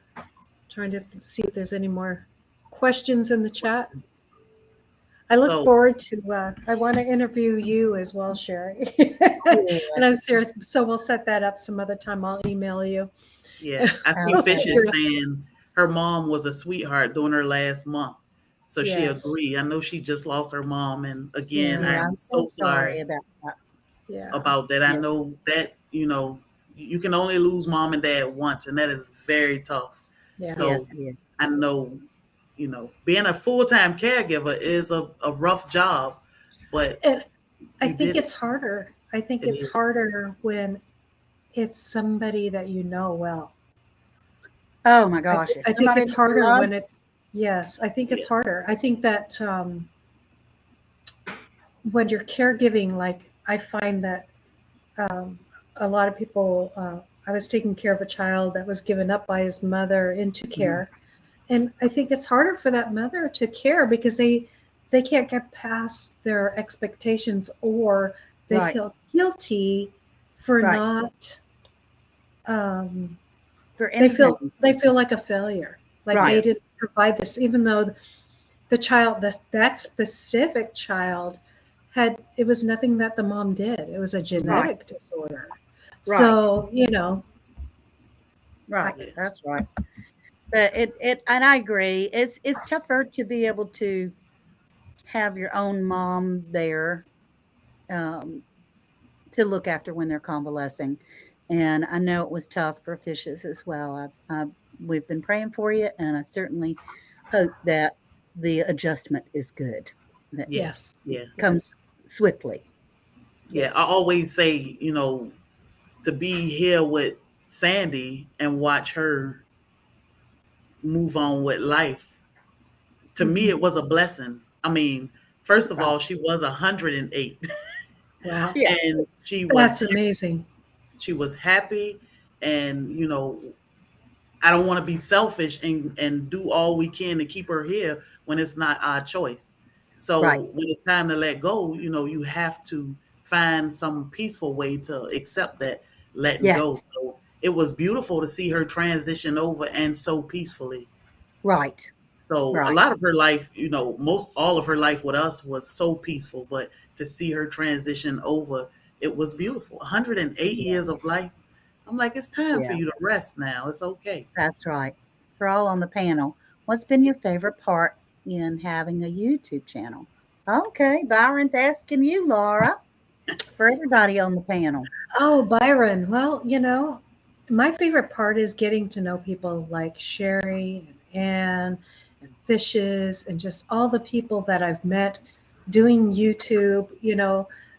Trying to see if there's any more questions in the chat. I look So, forward to. I want to interview you as well, Sherry. And yes. I'm serious. So we'll set that up some other time. I'll email you. yeah, I see Okay. Fishes saying her mom was a sweetheart during her last month. So she Yes. agreed. I know she just lost her mom. And again, Yeah. Yeah, I'm I'm so so sorry sorry about that. Yeah. about that. I Yeah. know that, you can only lose mom and dad once, and that is very tough. Yeah. So Yes, it is. I know, being a full time caregiver is a rough job, but And I you think did it. it's harder. I think It it's is. harder when it's somebody that you know well. Oh my gosh, it's I think somebody it's that you harder love. when it's, yes, I think it's Yeah. harder. I think that when you're caregiving, like I find that um, a lot of people, I was taking care of a child that was given up by his mother into Mhm. care. And I think it's harder for that mother to care because they can't get past their expectations, or they Right, feel guilty for right. not um, For anything. they feel like a failure, like Right, they Yeah. didn't provide this, even though the child, that specific child, had, it was nothing that the mom did, it was a right, genetic disorder. right, So I, right. Yes. That's right. And I agree. It's tougher to be able to have your own mom there, um, to look after when they're convalescing. And I know it was tough for Fishes as well. We've been praying for you, and I certainly hope that the adjustment is good, that Yes. yes, Yeah. comes yes, swiftly. Yeah. I yes. always say, to be here with Sandy and watch her move on with life, to me, Hmm. it was a blessing. I mean, first of Right. all, she was 108 Wow, Yeah. and that's amazing. she was happy. And, I don't want to be selfish and do all we can to keep her here when it's not our choice. Right. So when it's time to let go, you have to find some peaceful way to accept that letting go. Yes. So it was beautiful to see her transition over, and so peacefully. Right. So a Right. lot of her life, most all of her life with us was so peaceful, but to see her transition over, it was beautiful. 108 Yeah. years of life. I'm like, it's time for Yeah. you to rest now. It's okay. That's right. For all on the panel, what's been your favorite part in having a YouTube channel? Okay, Byron's asking you, Laura. for everybody on the panel. Oh, Byron. Well, my favorite part is getting to know people like Sherry and Ann and Fishes and just all the people that I've met doing YouTube,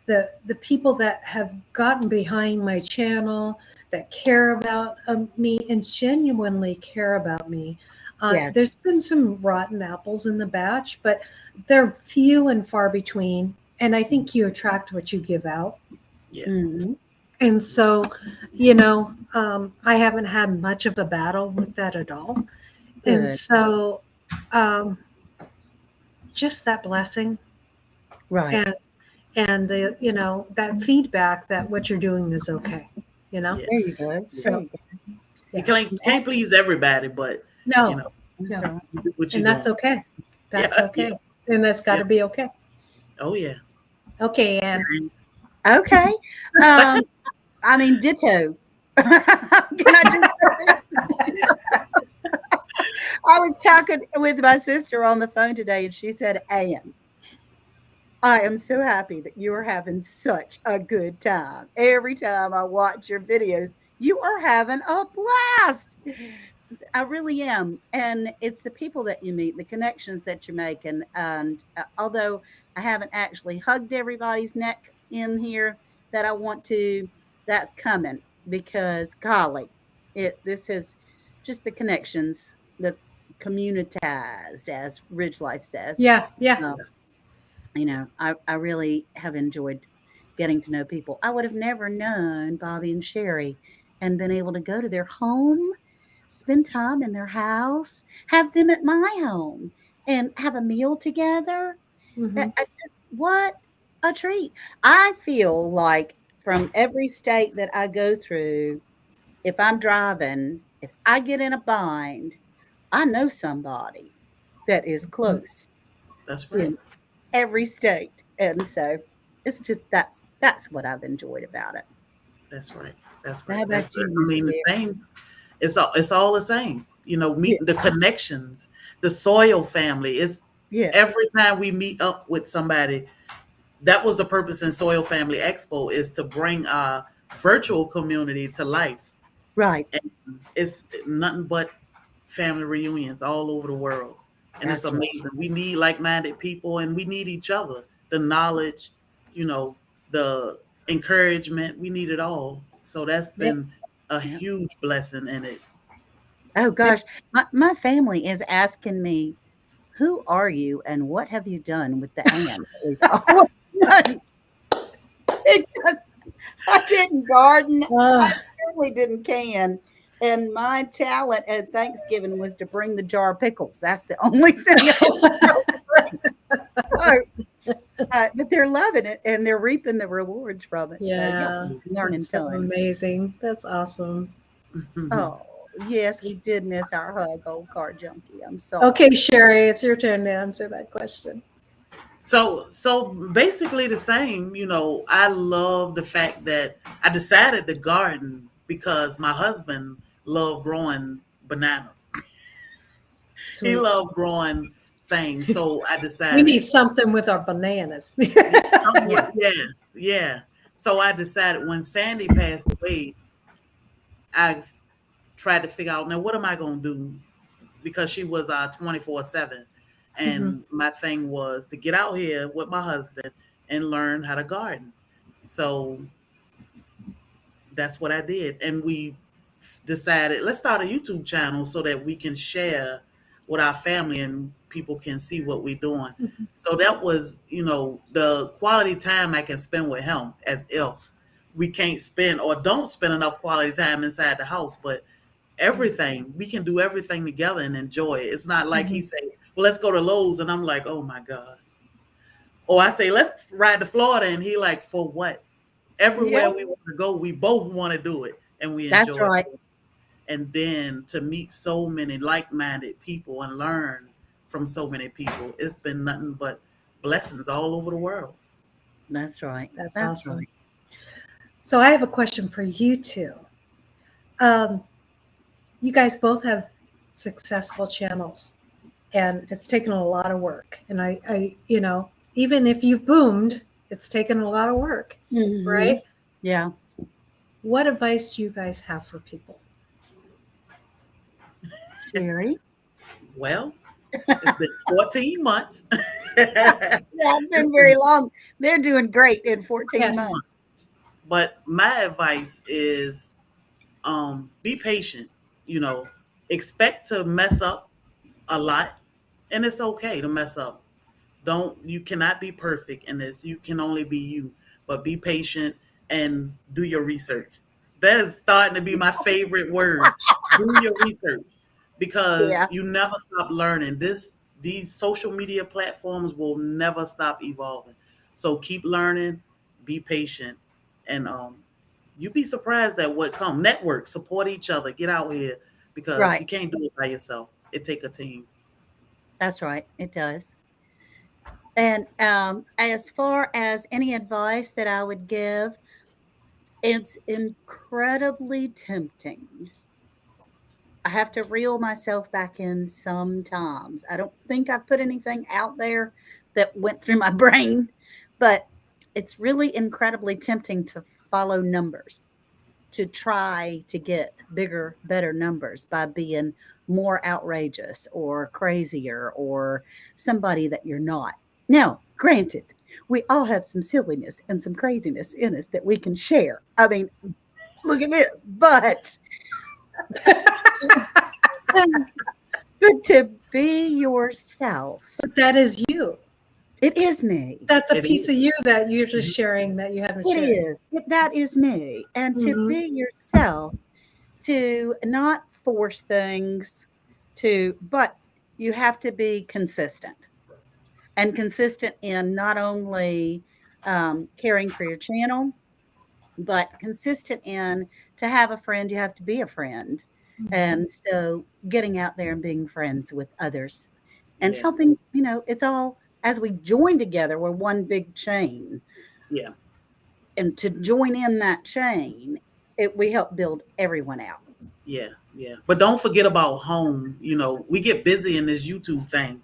the people that have gotten behind my channel, that care about me and genuinely care about me. Yes. There's been some rotten apples in the batch, but they're few and far between. And I think you attract what you give out. Yeah. Hmm. And so, I haven't had much of a battle with that at all. And Good. so, um, just that blessing Right. and that feedback that what you're doing is okay, you know. Yeah. There you go. Yeah. There So you go. You yeah, can't please everybody, but you no, know, That's no, right. you do what you're and that's doing. okay. Yeah. That's Yeah. okay, and that's got Yeah. to be okay. Oh yeah. Okay, Anne. Okay. Um, I mean, ditto. Can I just say that? I was talking with my sister on the phone today, and she said, Ann, I am so happy that you are having such a good time. Every time I watch your videos, you are having a blast. I really am. And it's the people that you meet, the connections that you make. And although I haven't actually hugged everybody's neck in here that I want to, that's coming because, golly, this is just the connections, the communitized, as Ridge Life says. Yeah, yeah. Um, I really have enjoyed getting to know people. I would have never known Bobby and Sherry and been able to go to their home, spend time in their house, have them at my home, and have a meal together. Hmm. What a treat. I feel like from every state that I go through, if I'm driving, if I get in a bind, I know somebody that is close That's right. in every state. And so it's just that's what I've enjoyed about it. That's right. That's How right. That's about the, you, I Miss mean the Sherry? same. It's all the same. Yeah, Meeting the connections, the soil family. It's yes. every time we meet up with somebody. That was the purpose in Soil Family Expo is to bring our virtual community to life. Right. And it's nothing but family reunions all over the world. And it's That's right. amazing. We need like-minded people and we need each other. The knowledge, you know, the encouragement, we need it all. So that's Yep. been a Yep. huge blessing in it. Oh Yeah. gosh. My family is asking me, who are you and what have you done with the ant that we've always done? Because I didn't garden. I Uh, certainly didn't can. And my talent at Thanksgiving was to bring the jar of pickles. That's the only thing I was able to bring. So, but they're loving it and they're reaping the rewards from it. So, yeah, yeah, learning that's so tons. amazing. That's awesome. Oh, yes, we did miss our hug, old car junkie. I'm Okay, sorry. Sherry, it's your turn to answer that question. So basically the same, I love the fact that I decided to garden because my husband loved growing bananas. He Sweet. loved growing things. So I We decided, need something with our bananas. yeah, somewhat, Yes. yeah, yeah. So I decided when Sandy passed away, I tried to figure out, now what am I going to do? Because she was 24/7. Hmm. And my thing was to get out here with my husband and learn how to garden. So that's what I did. And we decided, let's start a YouTube channel so that we can share with our family and people can see what we're doing. So that was, the quality time I can spend with him, as if we can't spend or don't spend enough quality time inside the house. But everything, we can do everything together and enjoy it. It's not like Hmm. he say, well, let's go to Lowe's. And I'm like, oh my God. Or I say, let's ride to Florida. And he like, for what? Yeah, Everywhere we want to go, we both want to do it and we that's enjoy right. it. And then to meet so many like-minded people and learn from so many people, it's been nothing but blessings all over the world. That's right. That's That's awesome. right. So I have a question for you two. Um, you guys both have successful channels, and it's taken a lot of work. And I even if you boomed, It's taken a lot of work, Hmm. right? Yeah. What advice do you guys have for people? Sherry. Well, it's been 14 months. Yeah, it's It's been very been long. They're doing great in 14 Yes. months. But my advice is be patient, you know, expect to mess up a lot, and it's okay to mess up. Don't You cannot be perfect in this. You can only be you, but be patient and do your research. That is starting to be my favorite words. Do your research because Yeah. you never stop learning. These social media platforms will never stop evolving. So keep learning, be patient, and you'd be surprised at what comes. Network, support each other, get out here because Right. you can't do it by yourself. It take a team. That's right. It does. And as far as any advice that I would give, it's incredibly tempting. I have to reel myself back in sometimes. I don't think I put anything out there that went through my brain, but it's really incredibly tempting to follow numbers, to try to get bigger, better numbers by being more outrageous or crazier or somebody that you're not. Now, granted, we all have some silliness and some craziness in us that we can share. I mean, look at this. But to be yourself, But that is you. it is me. That's a It piece is. of you that you're just Mhm. sharing that you haven't It shared. is. That is me. And to Hmm. be yourself, to not force things but you have to be consistent and consistent in not only caring for your channel, but consistent in to have a friend, you have to be a friend. Hmm. And so getting out there and being friends with others and Yeah. helping, it's all as we join together, we're one big chain. Yeah. And to join in that chain, we help build everyone out. Yeah, yeah. But don't forget about home. You know, we get busy in this YouTube thing,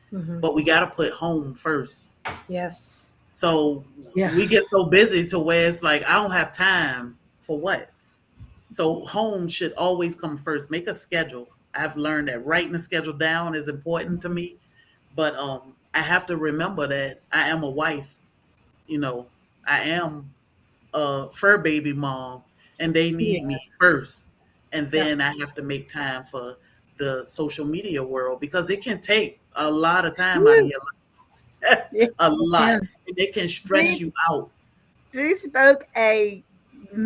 Hmm. but we got to put home first. Yes. So Yeah. we get so busy to where it's like, I don't have time for what? So home should always come first. Make a schedule. I've learned that writing a schedule down is important to me, but I have to remember that I am a wife, you know, I am a fur baby mom and they Yeah. need me first. And Yep. then I have to make time for the social media world because it can take a lot of time out of Woo. your life. Yeah. A It lot. can. And it can stress She you out. she spoke a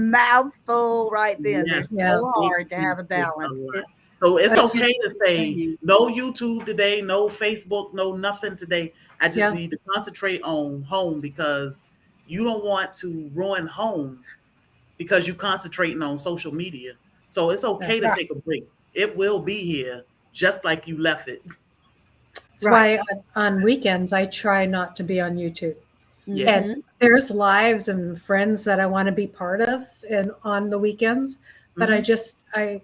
mouthful right then. They're Yes. Yeah. so It hard to can have a take a balance. lot. So it's But It's okay just to say insane. no YouTube today, no Facebook, no nothing today. I just yeah, need to concentrate on home because you don't want to ruin home because you're concentrating on social media. So it's okay that's to Right. take a break. It will be here just like you left it. that's Right. why on weekends I try not to be on YouTube. Yeah. And Mhm. there's lives and friends that I want to be part of and on the weekends, but Hmm. I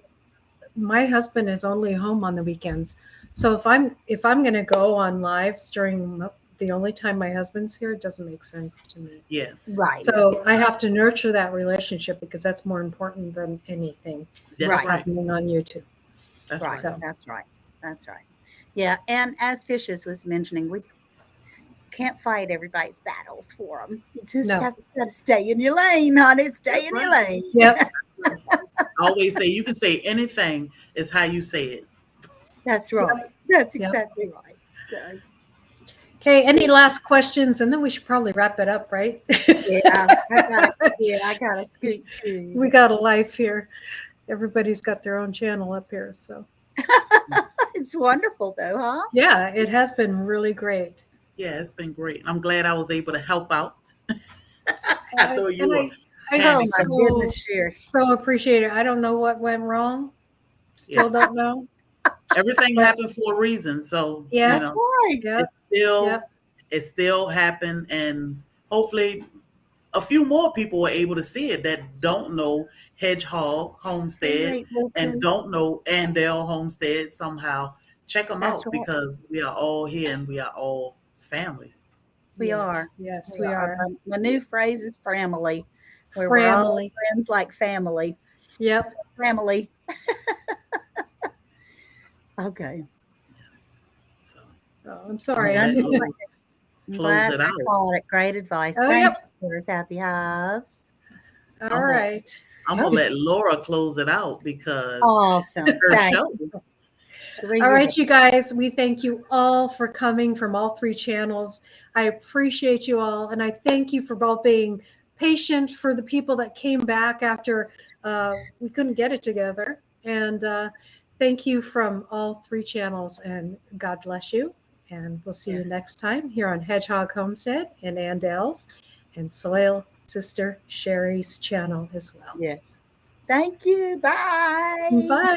my husband is only home on the weekends. So if I'm going to go on lives during the only time my husband's here, it doesn't make sense to me. Yeah. Right. So I have to nurture that relationship because that's more important than anything That's that's Right. right. happening on YouTube. That's Right. right. So That's right. That's right. Yeah. And as Fishes was mentioning, we can't fight everybody's battles for them. You just no. have to gotta stay in your lane, honey. Stay That's in your right. lane. Yep. Right. I always say you can say anything, it's how you say it. That's right. Yep. That's Yep. exactly right. So Okay. Any last questions? And then we should probably wrap it up, right? yeah, I gotta scoot too. We got a life here. Everybody's got their own channel up here. So It's wonderful though, huh? yeah, it has been really great. Yeah, it's been great. I'm glad I was able to help out. I know you And were I Oh panicking. my so goodness, Sherry. so appreciate it. I don't know what went wrong. Yeah. Still don't know. Everything But happened for a reason. So, That's yes, right. it yep, still yep, it still happened and hopefully a few more people were able to see it that don't know Hedgehog All Homestead right, and Wilson. don't know Andale Homestead somehow. Check them That's out right. because we are all here and we are all family. We Yes, are. yes, We we are. are. My new phrase is family, where we're all Family. friends like family. So Yep. family. Okay. Yes. So Oh, I'm I'm gonna sorry. let I'm Laura I'm close glad it I out. caught it. Great advice. Oh, Thank yep. you, Sarah's Happy Hives. All I'm gonna right. I'm gonna let Laura close it out because Awesome. her Thank show. you. Cherie, All you're right, you best. guys, we thank you all for coming from all three channels. I appreciate you all, and I thank you for both being patient for the people that came back after we couldn't get it together. And thank you from all three channels, and God bless you. And we'll see you Yes. next time here on Hedgehog Homestead and Andell's and Soil Sister Sherry's channel as well. Yes. Thank you. Bye. Bye.